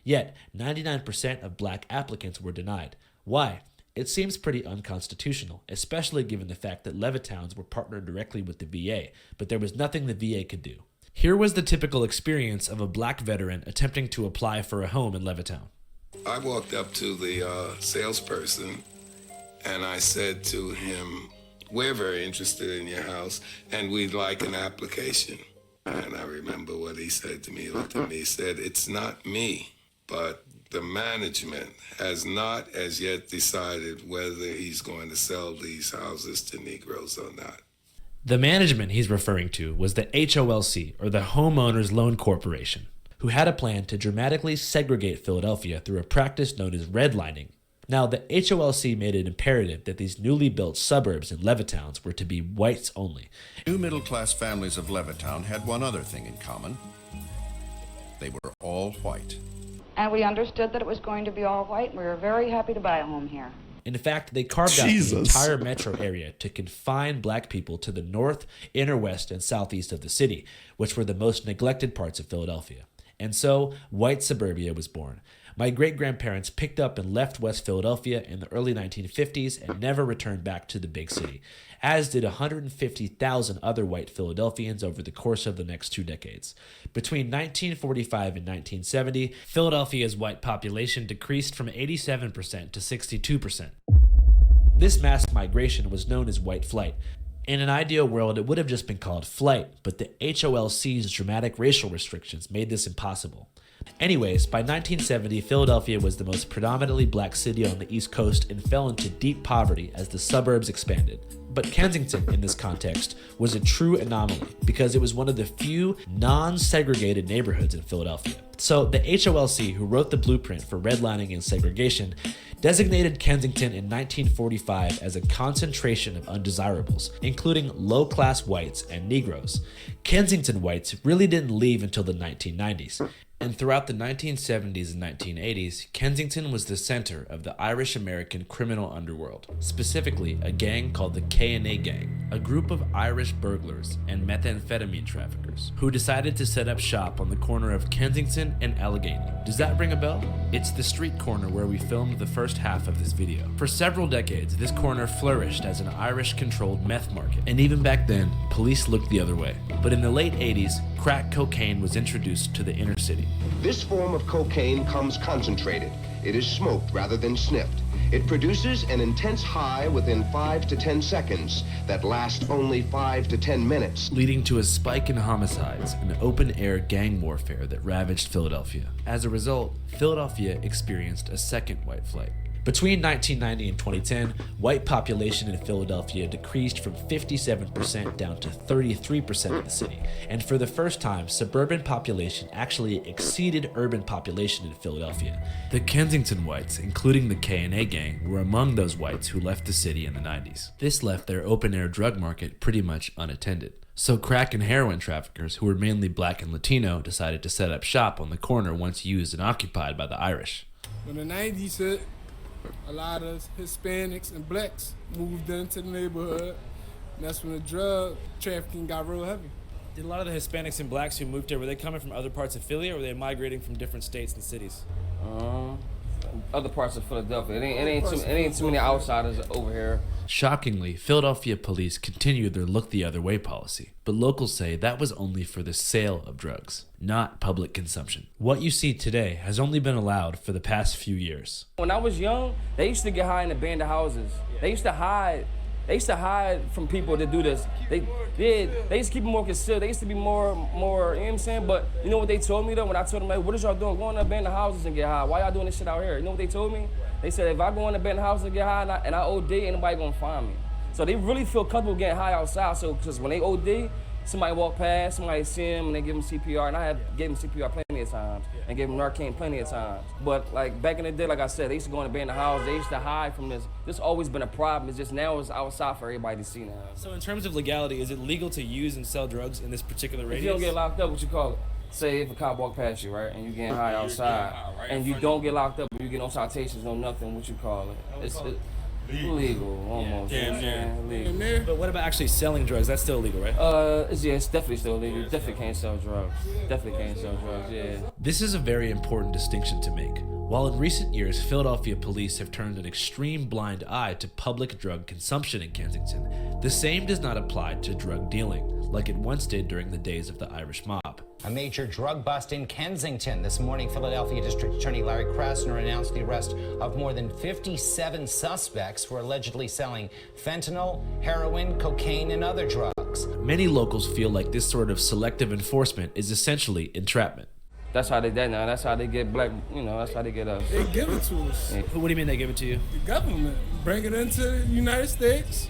Yet, 99% of black applicants were denied. Why? It seems pretty unconstitutional, especially given the fact that Levittowns were partnered directly with the VA, but there was nothing the VA could do. Here was the typical experience of a black veteran attempting to apply for a home in Levittown. I walked up to the salesperson and I said to him, "We're very interested in your house and we'd like an application." And I remember what he said to me. He looked at me, he said, "It's not me, but the management has not as yet decided whether he's going to sell these houses to Negroes or not." The management he's referring to was the HOLC, or the Homeowners Loan Corporation, who had a plan to dramatically segregate Philadelphia through a practice known as redlining. Now, the HOLC made it imperative that these newly built suburbs and Levittowns were to be whites only. New middle-class families of Levittown had one other thing in common. They were all white. And we understood that it was going to be all white, and we were very happy to buy a home here. In fact, they carved out the entire metro area to confine black people to the north, inner west, and southeast of the city, which were the most neglected parts of Philadelphia. And so, white suburbia was born. My great-grandparents picked up and left West Philadelphia in the early 1950s and never returned back to the big city, as did 150,000 other white Philadelphians over the course of the next 2 decades. Between 1945 and 1970, Philadelphia's white population decreased from 87% to 62%. This mass migration was known as white flight. In an ideal world, it would have just been called flight, but the HOLC's dramatic racial restrictions made this impossible. Anyways, by 1970, Philadelphia was the most predominantly black city on the East Coast and fell into deep poverty as the suburbs expanded. But Kensington, in this context, was a true anomaly because it was one of the few non-segregated neighborhoods in Philadelphia. So the HOLC, who wrote the blueprint for redlining and segregation, designated Kensington in 1945 as a concentration of undesirables, including low-class whites and Negroes. Kensington whites really didn't leave until the 1990s. And throughout the 1970s and 1980s, Kensington was the center of the Irish-American criminal underworld, specifically a gang called the K&A Gang, a group of Irish burglars and methamphetamine traffickers who decided to set up shop on the corner of Kensington and Allegheny. Does that ring a bell? It's the street corner where we filmed the first half of this video. For several decades, this corner flourished as an Irish-controlled meth market, and even back then, police looked the other way. But in the late 80s, crack cocaine was introduced to the inner city. This form of cocaine comes concentrated. It is smoked rather than sniffed. It produces an intense high within 5 to 10 seconds that lasts only 5 to 10 minutes, leading to a spike in homicides and open-air gang warfare that ravaged Philadelphia. As a result, Philadelphia experienced a second white flight. Between 1990 and 2010, white population in Philadelphia decreased from 57% down to 33% of the city. And for the first time, suburban population actually exceeded urban population in Philadelphia. The Kensington whites, including the K&A Gang, were among those whites who left the city in the 90s. This left their open-air drug market pretty much unattended. So crack and heroin traffickers, who were mainly black and Latino, decided to set up shop on the corner once used and occupied by the Irish. When the 90s hit, a lot of Hispanics and blacks moved into the neighborhood, and that's when the drug trafficking got real heavy. Did a lot of the Hispanics and blacks who moved here, were they coming from other parts of Philly, or were they migrating from different states and cities? Other parts of Philadelphia. It ain't too many outsiders over here. Shockingly, Philadelphia police continued their look the other way policy, but locals say that was only for the sale of drugs, not public consumption. What you see today has only been allowed for the past few years. When I was young, they used to get high in abandoned houses. They used to hide from people that do this. They used to keep it more concealed. They used to be more, you know what I'm saying? But you know what they told me though? When I told them, like, what is y'all doing? Go in the abandoned houses and get high. Why y'all doing this shit out here? You know what they told me? They said, if I go in the abandoned houses and get high and I OD, ain't nobody gonna find me. So they really feel comfortable getting high outside. So, because when they OD, somebody walk past, somebody see them, and they give them CPR. And I have gave them CPR plenty of of times and gave them Narcan plenty of times. But like back in the day, like I said, they used to go in the abandoned house. They used to hide from this. This always been a problem. It's just now it's outside for everybody to see now. So in terms of legality, is it legal to use and sell drugs in this particular radius? If you don't get locked up, what you call it? Say if a cop walk past you, right, and you getting high outside, and you don't get locked up, you get no citations, no nothing, what you call it? It's legal, almost. Legal. But what about actually selling drugs? That's still illegal, right? It's definitely still illegal. Definitely can't sell drugs. Definitely can't sell drugs, yeah. This is a very important distinction to make. While in recent years, Philadelphia police have turned an extreme blind eye to public drug consumption in Kensington, the same does not apply to drug dealing, like it once did during the days of the Irish mob. A major drug bust in Kensington. This morning, Philadelphia District Attorney Larry Krasner announced the arrest of more than 57 suspects who are allegedly selling fentanyl, heroin, cocaine, and other drugs. Many locals feel like this sort of selective enforcement is essentially entrapment. That's how they did now. That's how they get black, that's how they get us. They give it to us. Yeah. What do you mean they give it to you? The government. Bring it into the United States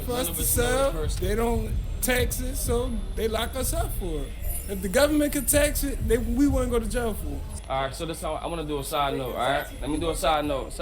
for us to sell. They don't tax it, so they lock us up for it. If the government could tax it, we wouldn't go to jail for it. All right, so this I want to do a side note, all right? Let me do a side note.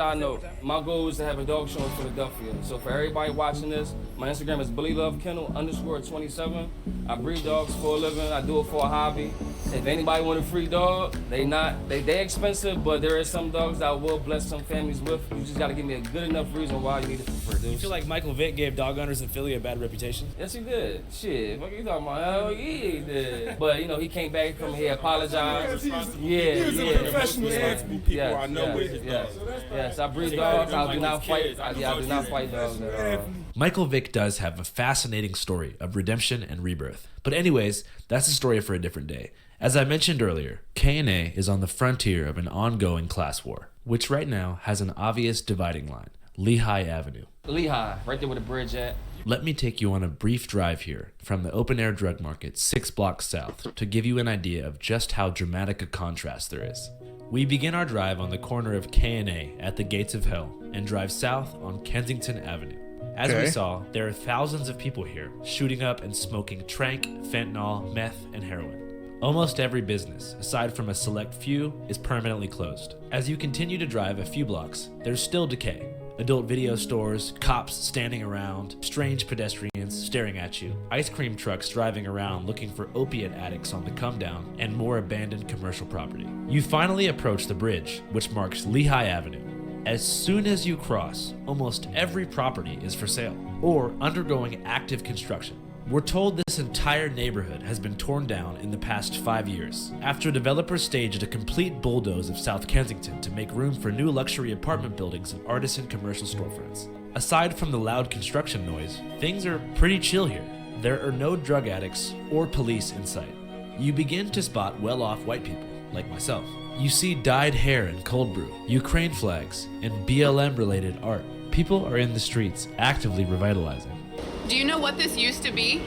My goal is to have a dog show in Philadelphia. So for everybody watching this, my Instagram is BillyLoveKennel_27. I breed dogs for a living. I do it for a hobby. If anybody want a free dog, they expensive, but there is some dogs that I will bless some families with. You just got to give me a good enough reason why you need it for free. You feel like Michael Vick gave dog owners in Philly a bad reputation? Yes, he did. Shit, what are you talking about? Hell yeah, he did. But, he came back from here, apologized. He was a professional. Responsible people I know with his dogs. Yes, I breed dogs. I do not fight. I do not fight dogs at all. Michael Vick does have a fascinating story of redemption and rebirth. But anyways, that's a story for a different day. As I mentioned earlier, K&A is on the frontier of an ongoing class war, which right now has an obvious dividing line, Lehigh Avenue. Lehigh, right there where the bridge at. Let me take you on a brief drive here from the open-air drug market 6 blocks south to give you an idea of just how dramatic a contrast there is. We begin our drive on the corner of K&A at the Gates of Hell and drive south on Kensington Avenue. As we saw, there are thousands of people here shooting up and smoking trank, fentanyl, meth, and heroin. Almost every business, aside from a select few, is permanently closed. As you continue to drive a few blocks, there's still decay. Adult video stores, cops standing around, strange pedestrians staring at you, ice cream trucks driving around looking for opiate addicts on the come down, and more abandoned commercial property. You finally approach the bridge, which marks Lehigh Avenue. As soon as you cross, almost every property is for sale or undergoing active construction. We're told this entire neighborhood has been torn down in the past 5 years, after developers staged a complete bulldoze of South Kensington to make room for new luxury apartment buildings and artisan commercial storefronts. Aside from the loud construction noise, things are pretty chill here. There are no drug addicts or police in sight. You begin to spot well-off white people, like myself. You see dyed hair and cold brew, Ukraine flags, and BLM-related art. People are in the streets, actively revitalizing. Do you know what this used to be?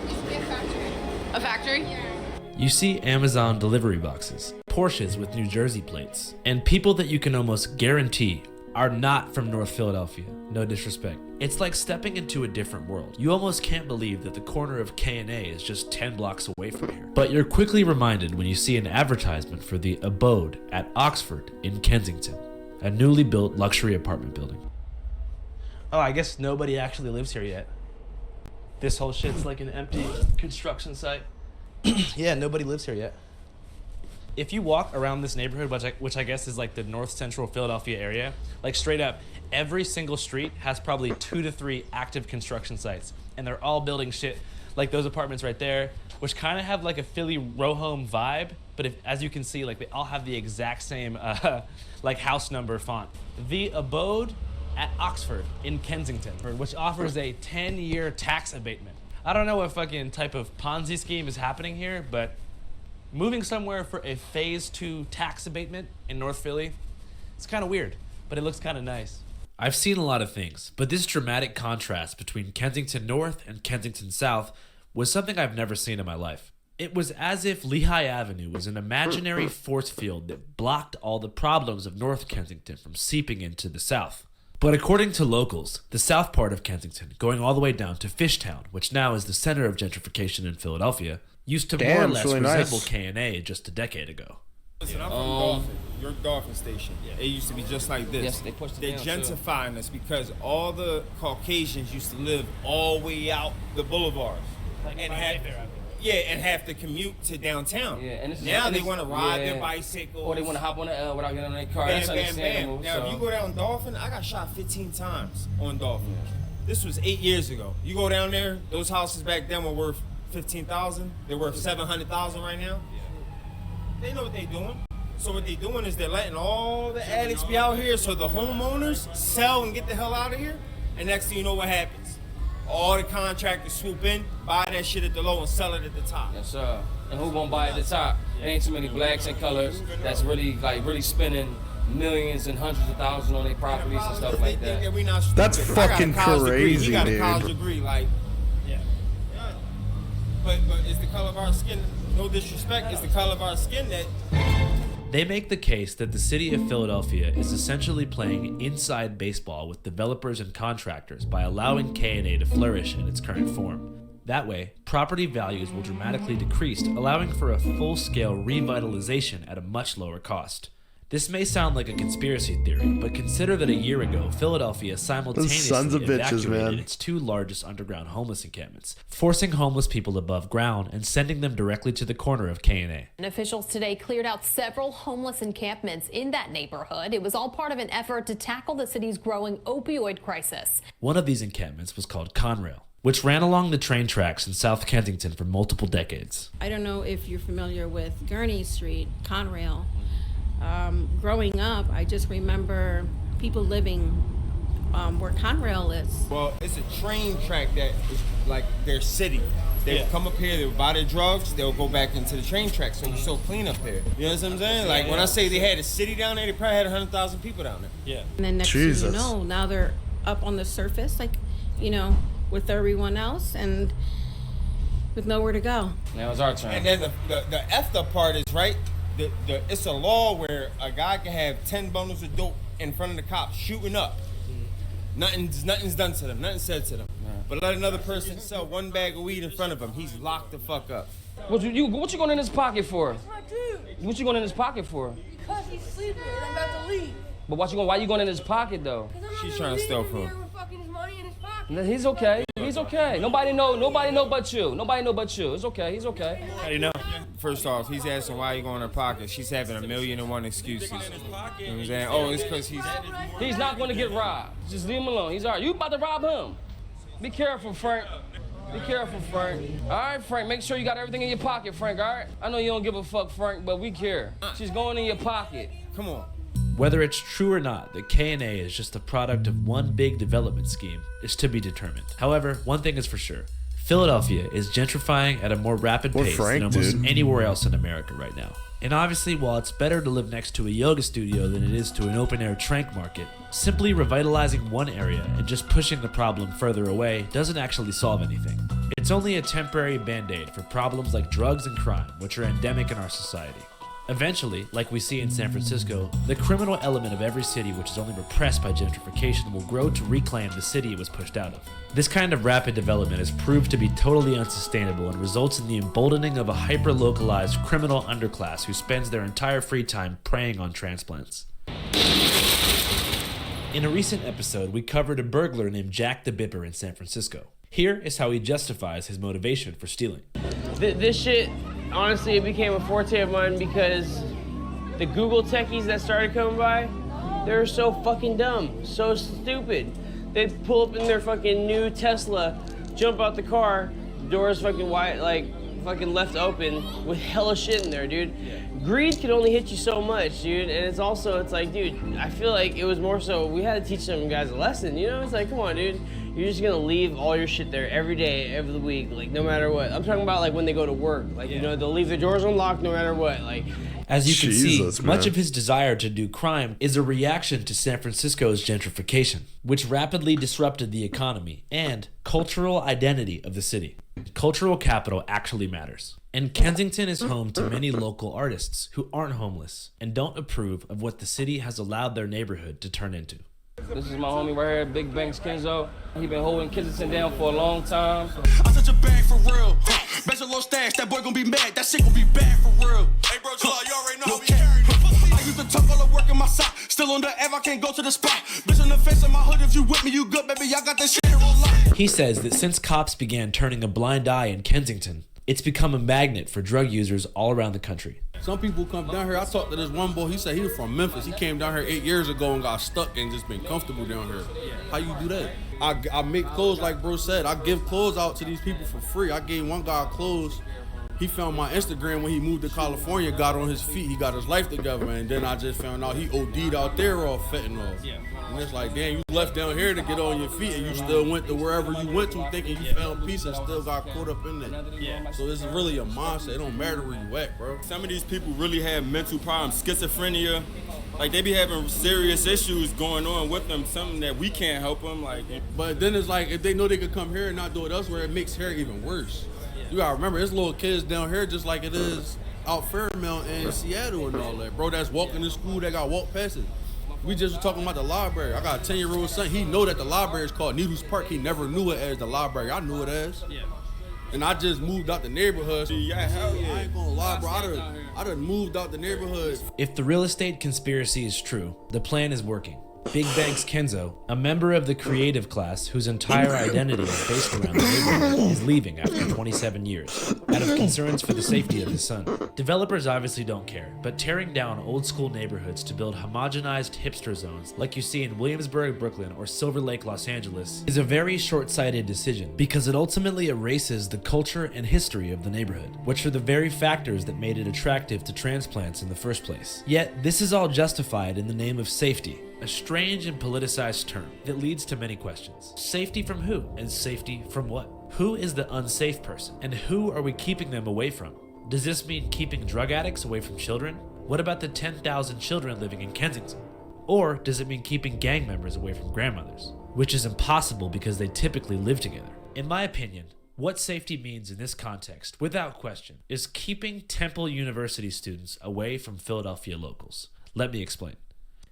Used to be a factory. A factory? Yeah. You see Amazon delivery boxes, Porsches with New Jersey plates, and people that you can almost guarantee are not from North Philadelphia. No disrespect. It's like stepping into a different world. You almost can't believe that the corner of K&A is just 10 blocks away from here. But you're quickly reminded when you see an advertisement for the Abode at Oxford in Kensington, a newly built luxury apartment building. Oh, I guess nobody actually lives here yet. This whole shit's like an empty construction site. Yeah, nobody lives here yet. If you walk around this neighborhood, which I guess is like the north central Philadelphia area, like straight up, every single street has probably 2 to 3 active construction sites. And they're all building shit like those apartments right there, which kind of have like a Philly row home vibe. But as you can see, like they all have the exact same like house number font. The Abode at Oxford in Kensington, which offers a 10-year tax abatement. I don't know what fucking type of Ponzi scheme is happening here, but moving somewhere for a phase 2 tax abatement in North Philly, it's kind of weird, but it looks kind of nice. I've seen a lot of things, but this dramatic contrast between Kensington North and Kensington South was something I've never seen in my life. It was as if Lehigh Avenue was an imaginary force field that blocked all the problems of North Kensington from seeping into the South. But according to locals, the south part of Kensington, going all the way down to Fishtown, which now is the center of gentrification in Philadelphia, used to Damn, more or it's less really resemble nice. K&A just a decade ago. Listen, I'm from Dolphin, your Dolphin station. It used to be just like this. Yes, they pushed it They're down, too. gentrifying us because all the Caucasians used to live all the way out the boulevards. And have to commute to downtown. Yeah, and this is, now and they this- want to ride yeah. their bicycles. Or they want to hop on the L without getting on their car. Bam, That's bam, bam. understandable. Now, so. if you go down Dolphin, I got shot 15 times on Dolphin. This was 8 years ago. You go down there, those houses back then were worth 15,000. They're worth 700,000 right now. They know what they're doing. So what they're doing is they're letting all the addicts be out here so the homeowners sell and get the hell out of here. And next thing you know what happens? All the contractors swoop in, buy that shit at the low and sell it at the top. Yes, sir. And who gonna buy at the top? There ain't too many blacks and colors that's really spending millions and hundreds of thousands on their properties and stuff like that. That's fucking I got a college degree. crazy, He got a dude. college degree, like. Yeah. But it's the color of our skin. No disrespect, it's the color of our skin that. They make the case that the city of Philadelphia is essentially playing inside baseball with developers and contractors by allowing K&A to flourish in its current form. That way, property values will dramatically decrease, allowing for a full-scale revitalization at a much lower cost. This may sound like a conspiracy theory, but consider that a year ago, Philadelphia simultaneously sons of bitches, evacuated man. its two largest underground homeless encampments, forcing homeless people above ground and sending them directly to the corner of K&A. And officials today cleared out several homeless encampments in that neighborhood. It was all part of an effort to tackle the city's growing opioid crisis. One of these encampments was called Conrail, which ran along the train tracks in South Kensington for multiple decades. I don't know if you're familiar with Gurney Street, Conrail. Growing up, I just remember people living where Conrail is. Well, it's a train track that is like their city. They would come up here, they would buy their drugs, they'll go back into the train track. So it's so clean up here. You know what I'm saying? Like when I say they had a city down there, they probably had 100,000 people down there. Yeah. And then next thing you know, now they're up on the surface, like, you know, with everyone else and with nowhere to go. Now it's our turn. And then the effed up part is, right, it's a law where a guy can have 10 bundles of dope in front of the cops shooting up. Nothing's done to them, nothing said to them. But let another person sell one bag of weed in front of him, he's locked the fuck up. What you going in his pocket for? What you going in his pocket for? Because he's sleeping and I'm about to leave. But why you going in his pocket though? She's trying to steal from him. Fucking his money in his pocket. No, he's okay. He's okay. Nobody know but you. Nobody know but you. It's okay. He's okay. How do you know? First off, he's asking why you go in her pocket. She's having 1,000,001 excuses. You know what I'm saying? Oh, it's because He's not going to get robbed. Just leave him alone. He's all right. You about to rob him. Be careful, Frank. Be careful, Frank. All right, Frank. Make sure you got everything in your pocket, Frank, all right? I know you don't give a fuck, Frank, but we care. She's going in your pocket. Come on. Whether it's true or not that K&A is just the product of one big development scheme is to be determined. However, one thing is for sure. Philadelphia is gentrifying at a more rapid pace Frank, than almost dude. anywhere else in America right now. And obviously, while it's better to live next to a yoga studio than it is to an open-air trank market, simply revitalizing one area and just pushing the problem further away doesn't actually solve anything. It's only a temporary band-aid for problems like drugs and crime, which are endemic in our society. Eventually, like we see in San Francisco, the criminal element of every city which is only repressed by gentrification will grow to reclaim the city it was pushed out of. This kind of rapid development has proved to be totally unsustainable and results in the emboldening of a hyper-localized criminal underclass who spends their entire free time preying on transplants. In a recent episode, we covered a burglar named Jack the Bipper in San Francisco. Here is how he justifies his motivation for stealing. This shit, honestly, it became a forte of mine because the Google techies that started coming by, they're so fucking dumb, so stupid. They'd pull up in their fucking new Tesla, jump out the car, doors fucking wide, like fucking left open with hella shit in there, dude. Greed can only hit you so much, dude. And it's also, it's like, dude, I feel like it was more so, we had to teach some guys a lesson, you know? It's like, come on, dude. You're just gonna leave all your shit there every day, every week, like no matter what. I'm talking about like when they go to work, like, you know, they'll leave their doors unlocked no matter what, like. As you can Jesus, see, much man. of his desire to do crime is a reaction to San Francisco's gentrification, which rapidly disrupted the economy and cultural identity of the city. Cultural capital actually matters. And Kensington is home to many local artists who aren't homeless and don't approve of what the city has allowed their neighborhood to turn into. This is my homie right here, Big Banks Kenzo. He been holding Kensington down for a long time. I touch a bag for real. Best of low stash, that boy gon' be mad. That shit gon' be bad for real. Hey, bro, you already know how we carry. I used to tuck all the work in my sock. Still on the F, I can't go to the spot. Bitch in the face of my hood, if you with me, you good, baby. I got that shit here on lock. He says that since cops began turning a blind eye in Kensington, it's become a magnet for drug users all around the country. Some people come down here. I talked to this one boy. He said he was from Memphis. He came down here 8 years ago and got stuck and just been comfortable down here. How you do that? I make clothes like bro said. I give clothes out to these people for free. I gave one guy clothes. He found my Instagram when he moved to California, got on his feet, he got his life together, and then I just found out he OD'd out there off fentanyl. And it's like, damn, you left down here to get on your feet, and you still went to wherever you went to thinking you found peace and still got caught up in it. So it's really a mindset. It don't matter where you at, bro. Some of these people really have mental problems, schizophrenia. Like, they be having serious issues going on with them, something that we can't help them. But then it's like, if they know they could come here and not do it elsewhere, it makes hair even worse. You gotta remember, there's little kids down here just like it is out Fairmount and Seattle and all that. Bro, that's walking to school, they got walk past it. We just were talking about the library. I got a 10-year-old son, he know that the library is called Needles Park. He never knew it as the library. I knew it as. And I just moved out the neighborhood. Yeah, hell yeah. I ain't gonna lie, bro. I done moved out the neighborhood. If the real estate conspiracy is true, the plan is working. Big Banks Kenzo, a member of the creative class whose entire identity is based around the neighborhood, is leaving after 27 years, out of concerns for the safety of his son. Developers obviously don't care, but tearing down old school neighborhoods to build homogenized hipster zones like you see in Williamsburg, Brooklyn, or Silver Lake, Los Angeles, is a very short-sighted decision because it ultimately erases the culture and history of the neighborhood, which are the very factors that made it attractive to transplants in the first place. Yet, this is all justified in the name of safety. A strange and politicized term that leads to many questions. Safety from who? And safety from what? Who is the unsafe person? And who are we keeping them away from? Does this mean keeping drug addicts away from children? What about the 10,000 children living in Kensington? Or does it mean keeping gang members away from grandmothers? Which is impossible because they typically live together. In my opinion, what safety means in this context, without question, is keeping Temple University students away from Philadelphia locals. Let me explain.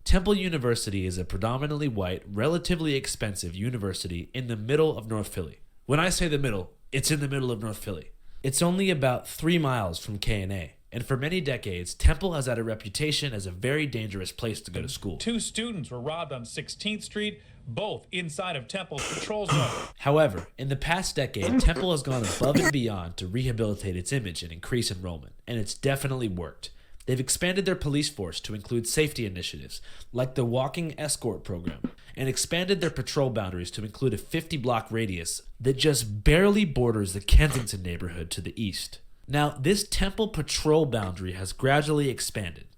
Temple University is a predominantly white, relatively expensive university in the middle of North Philly. When I say the middle, it's in the middle of North Philly. It's only about 3 miles from K&A, and for many decades, Temple has had a reputation as a very dangerous place to go to school. 2 students were robbed on 16th Street, both inside of Temple's patrol zone. However, in the past decade, Temple has gone above and beyond to rehabilitate its image and increase enrollment, and it's definitely worked. They've expanded their police force to include safety initiatives, like the walking escort program, and expanded their patrol boundaries to include a 50-block radius that just barely borders the Kensington neighborhood to the east. Now, this Temple patrol boundary has gradually expanded,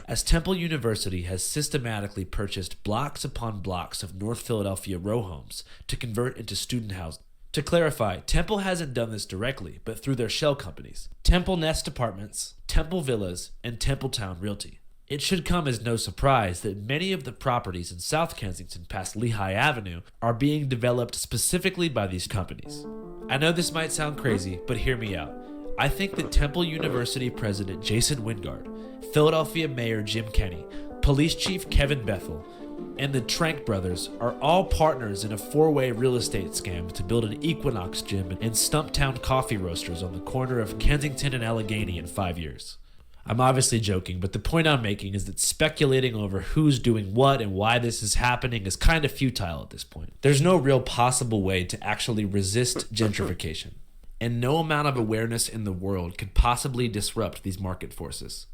as Temple University has systematically purchased blocks upon blocks of North Philadelphia row homes to convert into student housing. To clarify, Temple hasn't done this directly, but through their shell companies, Temple Nest Apartments, Temple Villas, and Templetown Realty. It should come as no surprise that many of the properties in South Kensington past Lehigh Avenue are being developed specifically by these companies. I know this might sound crazy, but hear me out. I think that Temple University President Jason Wingard, Philadelphia Mayor Jim Kenney, Police Chief Kevin Bethel, and the Trank brothers are all partners in a 4-way real estate scam to build an Equinox gym and Stumptown coffee roasters on the corner of Kensington and Allegheny in 5 years. I'm obviously joking, but the point I'm making is that speculating over who's doing what and why this is happening is kind of futile at this point. There's no real possible way to actually resist gentrification, and no amount of awareness in the world could possibly disrupt these market forces.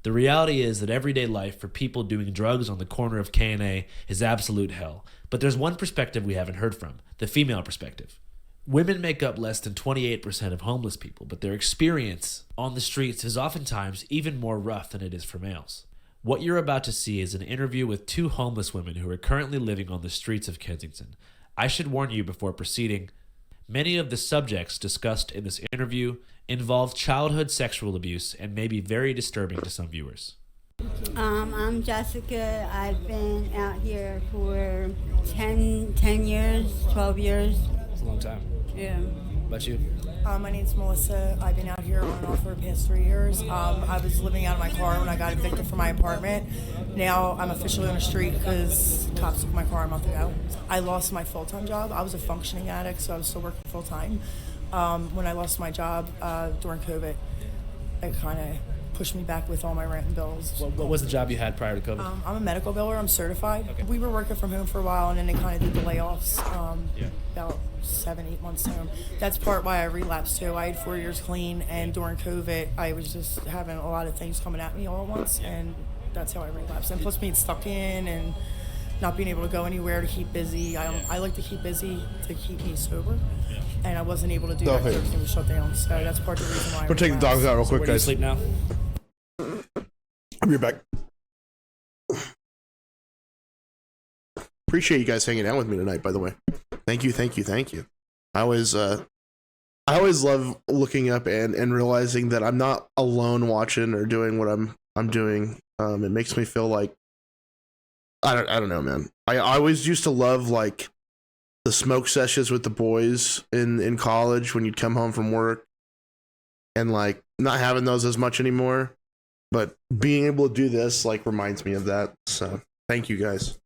The reality is that everyday life for people doing drugs on the corner of K&A is absolute hell. But there's one perspective we haven't heard from, the female perspective. Women make up less than 28% of homeless people, but their experience on the streets is oftentimes even more rough than it is for males. What you're about to see is an interview with 2 homeless women who are currently living on the streets of Kensington. I should warn you before proceeding, many of the subjects discussed in this interview involve childhood sexual abuse and may be very disturbing to some viewers. I'm Jessica. I've been out here for 10 years, 12 years. It's a long time. Yeah. about you? My name's Melissa. I've been out here on and off for the past 3 years. I was living out of my car when I got evicted from my apartment. Now I'm officially on the street because cops took my car a month ago. I lost my full-time job. I was a functioning addict, so I was still working full-time. When I lost my job during COVID, it kind of pushed me back with all my rent and bills. What was the job you had prior to COVID? I'm a medical biller. I'm certified. Okay. We were working from home for a while, and then they kind of did the layoffs about 7-8 months home. That's part why I relapsed too. I had 4 years clean, and during COVID, I was just having a lot of things coming at me all at once, and that's how I relapsed. And plus being stuck in and not being able to go anywhere to keep busy. I like to keep busy to keep me sober, and I wasn't able to do that because everything was shut down. So that's part of the reason why. We're taking the dogs out real quick, Where do you guys. sleep now? I'll be right back. Appreciate you guys hanging out with me tonight, by the way. Thank you. I always love looking up and realizing that I'm not alone watching or doing what I'm doing. It makes me feel like I don't know, man. I always used to love like the smoke sessions with the boys in college when you'd come home from work, and like not having those as much anymore. But being able to do this like reminds me of that. So thank you guys.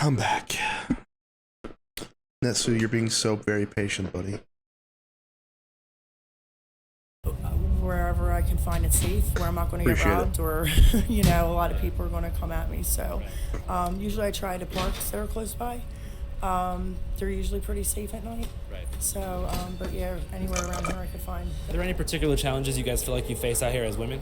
I'm back. Netsu, you're being so very patient, buddy. Where wherever I can find it safe, where I'm not going to get Appreciate robbed or, you know, a lot of people are going to come at me. So usually I try to parks that are close by. They're usually pretty safe at night. Right. So, but yeah, anywhere around here I could find. Are there any particular challenges you guys feel like you face out here as women?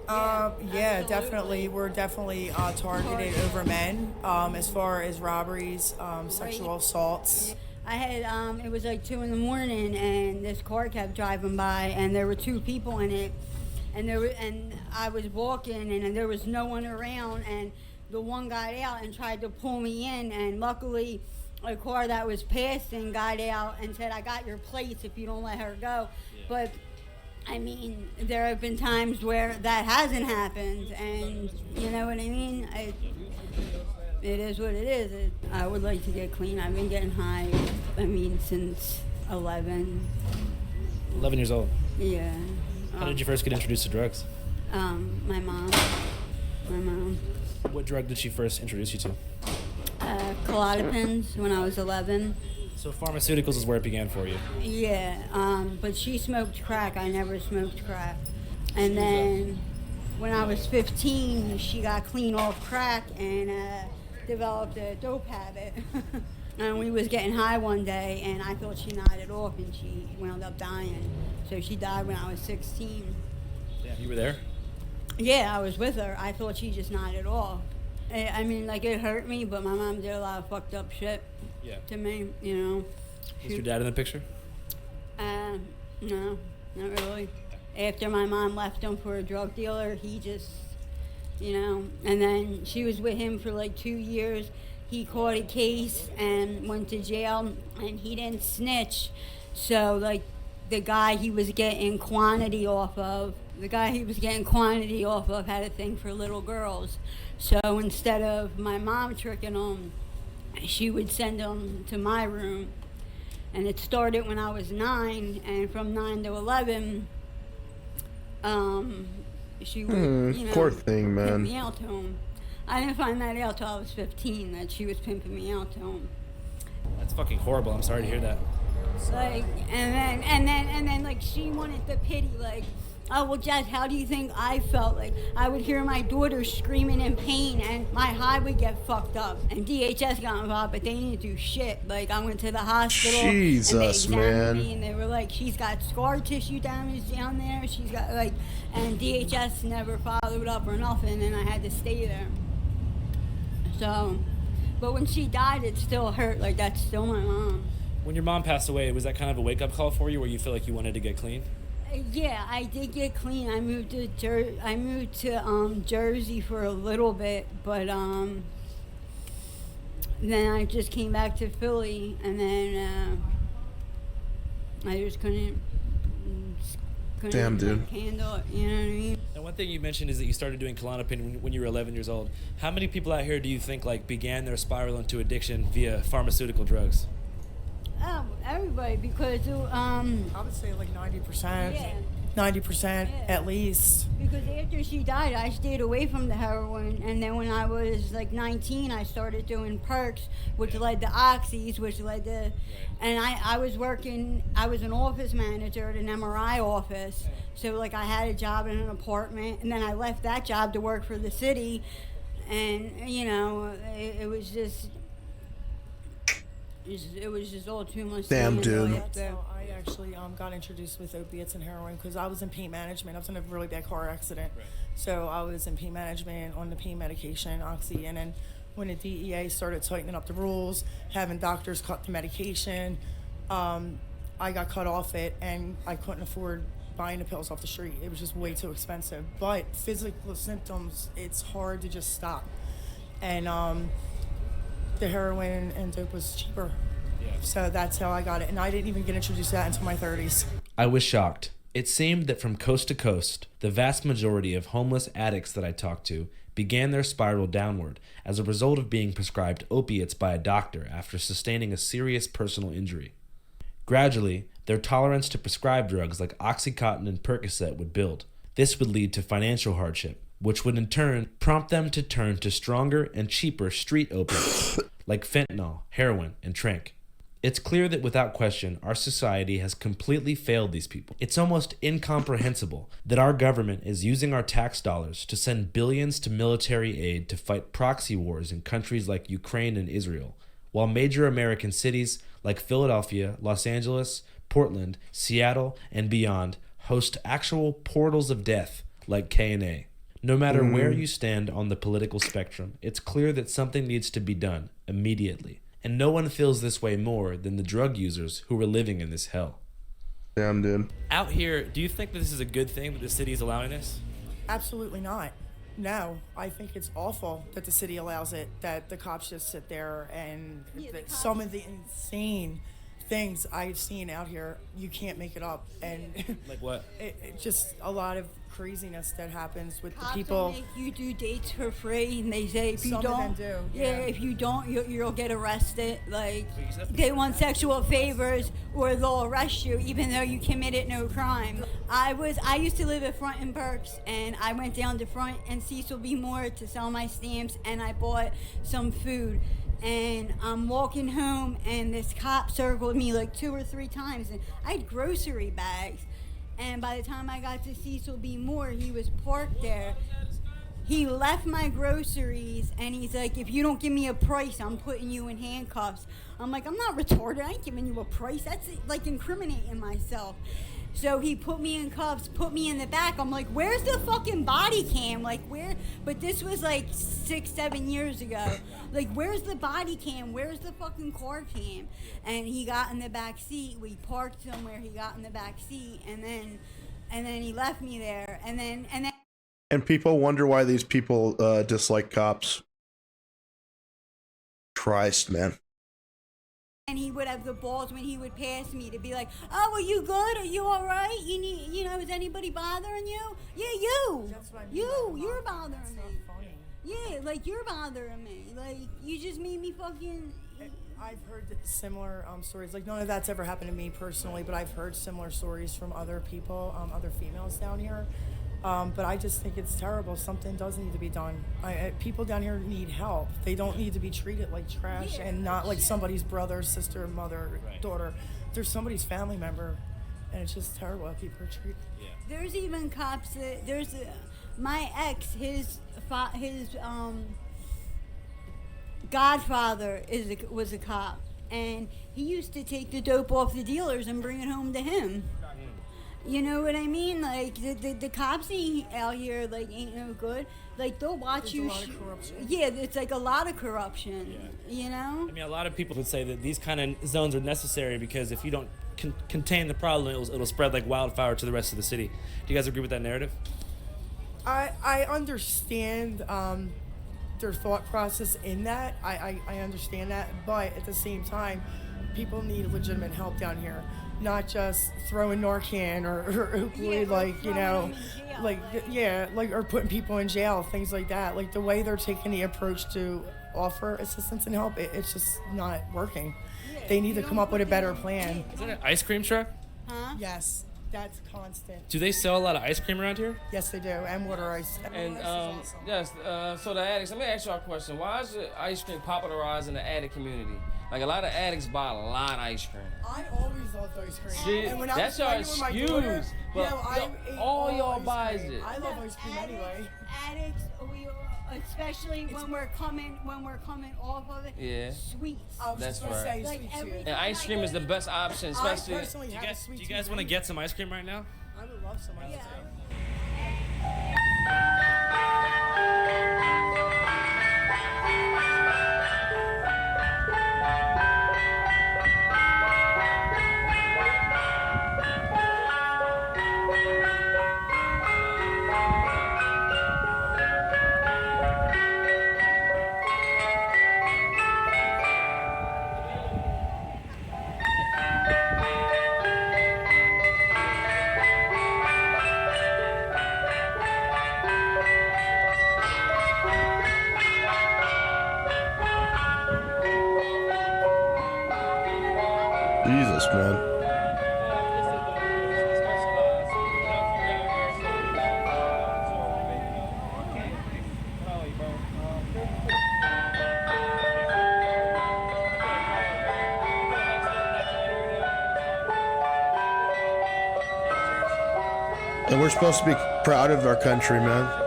Yeah, definitely. We're definitely targeted over men as far as robberies, sexual assaults. I had, it was like 2 in the morning, and this car kept driving by, and there were 2 people in it, and I was walking, and there was no one around, and the one got out and tried to pull me in, and luckily a car that was passing got out and said, "I got your plates if you don't let her go." Yeah. But I mean, there have been times where that hasn't happened, and you know what I mean? It is what it is. I would like to get clean. I've been getting high, I mean, since 11. 11 years old. Yeah. How did you first get introduced to drugs? My mom. What drug did she first introduce you to? Klonopins when I was 11. So pharmaceuticals is where it began for you? Yeah, but she smoked crack. I never smoked crack. And then when I was 15, she got clean off crack and developed a dope habit. And we was getting high one day, and I thought she nodded off, and she wound up dying. So she died when I was 16. Yeah, you were there? Yeah, I was with her. I thought she just nodded off. I mean, like, it hurt me, but my mom did a lot of fucked up shit to me, you know. Was your dad in the picture? No, not really. After my mom left him for a drug dealer, he just, you know, and then she was with him for like 2 years. He caught a case and went to jail, and he didn't snitch. So, like, the guy he was getting quantity off of had a thing for little girls. So instead of my mom tricking him, she would send him to my room. And it started when I was 9, and from 9 to 11, she would, you know, poor thing, man. pimp me out to him. I didn't find that out till I was 15, that she was pimping me out to him. That's fucking horrible. I'm sorry to hear that. Like, and then, like, she wanted the pity, like, oh, well, Jess, how do you think I felt? Like, I would hear my daughter screaming in pain, and my high would get fucked up. And DHS got involved, but they didn't do shit. Like, I went to the hospital, Jesus, and they examined man. me, and they were like, she's got scar tissue damage down there. She's got, like, and DHS never followed up or nothing, and I had to stay there. So, but when she died, it still hurt. Like, that's still my mom. When your mom passed away, was that kind of a wake-up call for you, where you feel like you wanted to get clean? Yeah, I did get clean. I moved to Jersey for a little bit, but then I just came back to Philly, and then I just couldn't Damn, dude. handle it. You know what I mean? And one thing you mentioned is that you started doing Klonopin when you were 11 years old. How many people out here do you think like began their spiral into addiction via pharmaceutical drugs? Everybody, because I would say like 90%. Yeah. 90% at least. Because after she died, I stayed away from the heroin, and then when I was like 19, I started doing perks, which led to oxys, which led to, and I was working. I was an office manager at an MRI office, so like I had a job in an apartment, and then I left that job to work for the city, and you know, it was just. It was just all too much. Damn, dude. That's how I actually got introduced with opiates and heroin, because I was in pain management. I was in a really bad car accident. Right. So I was in pain management on the pain medication, Oxy. And then when the DEA started tightening up the rules, having doctors cut the medication, I got cut off it, and I couldn't afford buying the pills off the street. It was just way too expensive. But physical symptoms, it's hard to just stop. And the heroin and dope was cheaper. Yeah. So that's how I got it. And I didn't even get introduced to that until my 30s. I was shocked. It seemed that from coast to coast, the vast majority of homeless addicts that I talked to began their spiral downward as a result of being prescribed opiates by a doctor after sustaining a serious personal injury. Gradually, their tolerance to prescribed drugs like Oxycontin and Percocet would build. This would lead to financial hardship, which would in turn prompt them to turn to stronger and cheaper street opiates like fentanyl, heroin, and tranq. It's clear that without question, our society has completely failed these people. It's almost incomprehensible that our government is using our tax dollars to send billions to military aid to fight proxy wars in countries like Ukraine and Israel, while major American cities like Philadelphia, Los Angeles, Portland, Seattle, and beyond host actual portals of death like K&A. No matter where you stand on the political spectrum, it's clear that something needs to be done immediately. And no one feels this way more than the drug users who are living in this hell. Damn, dude. Out here, do you think that this is a good thing that the city is allowing this? Absolutely not. No, I think it's awful that the city allows it, that the cops just sit there and some of the insane things I've seen out here, you can't make it up. And Like what? It just a lot of craziness that happens with Cops the people. Make you do dates for free, and they say if you Some of don't, them do, yeah, yeah. if you don't, you'll get arrested. Like they want sexual favors, or they'll arrest you even though you committed no crime. I used to live at Front and Berks, and I went down to Front and Cecil B. Moore to sell my stamps, and I bought some food. And I'm walking home, and this cop circled me like 2 or 3 times, and I had grocery bags. And by the time I got to Cecil B. Moore, he was parked there. He left my groceries, and he's like, if you don't give me a price, I'm putting you in handcuffs. I'm like, I'm not retarded. I ain't giving you a price. That's like incriminating myself. So he put me in cuffs, put me in the back. I'm like, where's the fucking body cam? Like, where? But this was like 6-7 years ago. Like, where's the body cam? Where's the fucking car cam? And he got in the back seat. We parked somewhere. He got in the back seat, and then he left me there. And people wonder why these people dislike cops. Christ, man. And he would have the balls when he would pass me to be like, oh, are you good? Are you all right? You need, is anybody bothering you? Yeah, you. That's what I mean. You're bothering me. Yeah, like you're bothering me. Like you just made me fucking. I've heard similar stories. Like none of that's ever happened to me personally, but I've heard similar stories from other people, other females down here. But I just think it's terrible. Something does need to be done. People down here need help. They don't need to be treated like trash and not like somebody's brother, sister, mother, daughter. They're somebody's family member, and it's just terrible how people are treated. Yeah. There's even cops that my ex, his godfather was a cop, and he used to take the dope off the dealers and bring it home to him. You know what I mean? Like the cops out here like ain't no good. Like they'll watch you. A lot of corruption. Yeah, it's like a lot of corruption. Yeah. You know. I mean, a lot of people would say that these kind of zones are necessary because if you don't contain the problem, it'll spread like wildfire to the rest of the city. Do you guys agree with that narrative? I understand their thought process in that. I understand that, but at the same time, people need legitimate help down here. Not just throwing Narcan or Opioid, or putting people in jail, things like that. Like the way they're taking the approach to offer assistance and help, it's just not working. They need to come up with a better plan. Is that an ice cream truck? Huh? Yes, that's constant. Do they sell a lot of ice cream around here? Yes, they do, and water ice. And yes, so the addicts. Let me ask y'all a question. Why is the ice cream popularized in the addict community? Like a lot of addicts buy a lot of ice cream. I always loved ice cream. See, and when that's I your was pregnant with my daughter, excuse. But I ate all y'all ice buys cream. it. I love ice cream anyway. Addicts, especially when we're coming off of it. Yeah. Sweets. That's right. Like And ice cream is the best option, especially. I personally have a sweet Do you guys want to get some ice cream right now? I would love some ice cream. Jesus, man. And we're supposed to be proud of our country, man.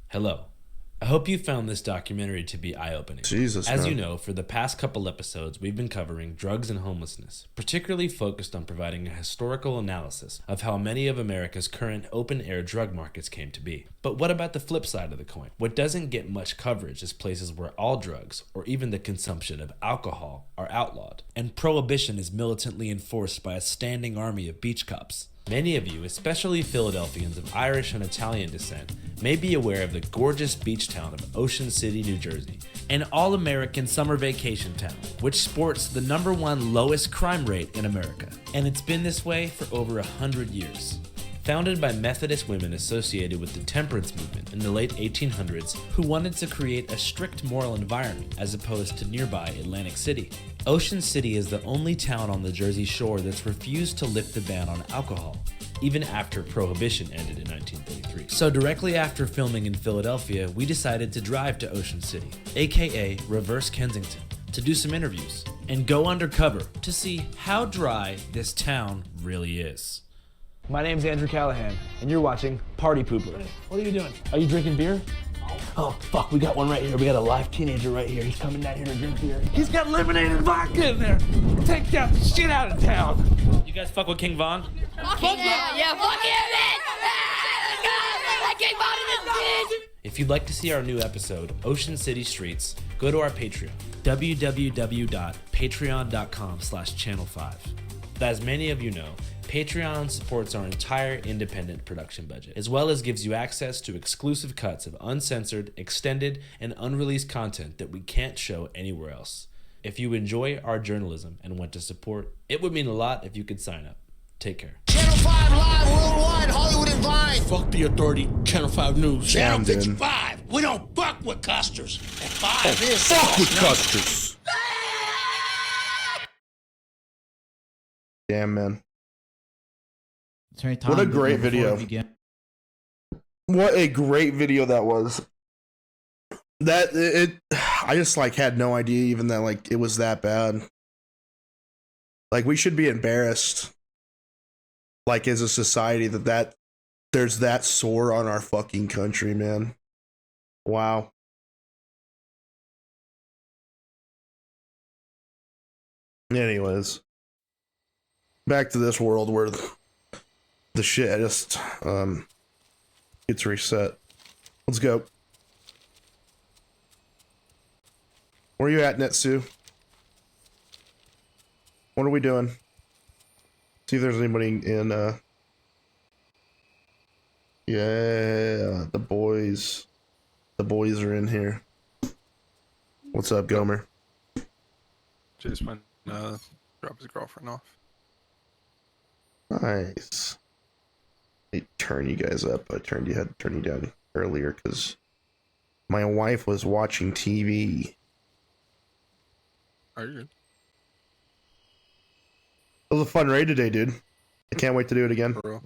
Hello. I hope you found this documentary to be eye-opening. Jesus, As man. you know, for the past couple episodes, we've been covering drugs and homelessness, particularly focused on providing a historical analysis of how many of America's current open-air drug markets came to be. But what about the flip side of the coin? What doesn't get much coverage is places where all drugs, or even the consumption of alcohol, are outlawed, and prohibition is militantly enforced by a standing army of beach cops. Many of you, especially Philadelphians of Irish and Italian descent, may be aware of the gorgeous beach town of Ocean City, New Jersey, an all-American summer vacation town, which sports the #1 lowest crime rate in America. And it's been this way for over 100 years. Founded by Methodist women associated with the temperance movement in the late 1800s who wanted to create a strict moral environment as opposed to nearby Atlantic City. Ocean City is the only town on the Jersey Shore that's refused to lift the ban on alcohol, even after Prohibition ended in 1933. So directly after filming in Philadelphia, we decided to drive to Ocean City, aka Reverse Kensington, to do some interviews and go undercover to see how dry this town really is. My name's Andrew Callahan, and you're watching Party Pooper. What are you doing? Are you drinking beer? Oh, fuck, we got one right here. We got a live teenager right here. He's coming down here to drink beer. He's got lemonade and vodka in there. Take that shit out of town. You guys fuck with King Von? Fuck yeah, fuck yeah, man! Let's go! That King Von in this bitch! If you'd like to see our new episode, Ocean City Streets, go to our Patreon, www.patreon.com/channel5. As many of you know, Patreon supports our entire independent production budget, as well as gives you access to exclusive cuts of uncensored, extended, and unreleased content that we can't show anywhere else. If you enjoy our journalism and want to support, it would mean a lot if you could sign up. Take care. Channel 5 live worldwide, Hollywood and Vine. Fuck the authority, Channel 5 News. Channel 55. We don't fuck with custers. And 5 is Fuck with custards. Damn, man. What a great video. What a great video that was. I just like had no idea even that like it was that bad. Like we should be embarrassed, like as a society, that there's that sore on our fucking country, man. Wow. Anyways, back to this world where the shit just gets reset. Let's go. Where are you at, Netsu? What are we doing? See if there's anybody in yeah, the boys. The boys are in here. What's up, Gomer? Just went drop his girlfriend off. Nice. Let me turn you guys up. I had to turn you down earlier because my wife was watching TV. Are you good? It was a fun raid today, dude. I can't wait to do it again. For real?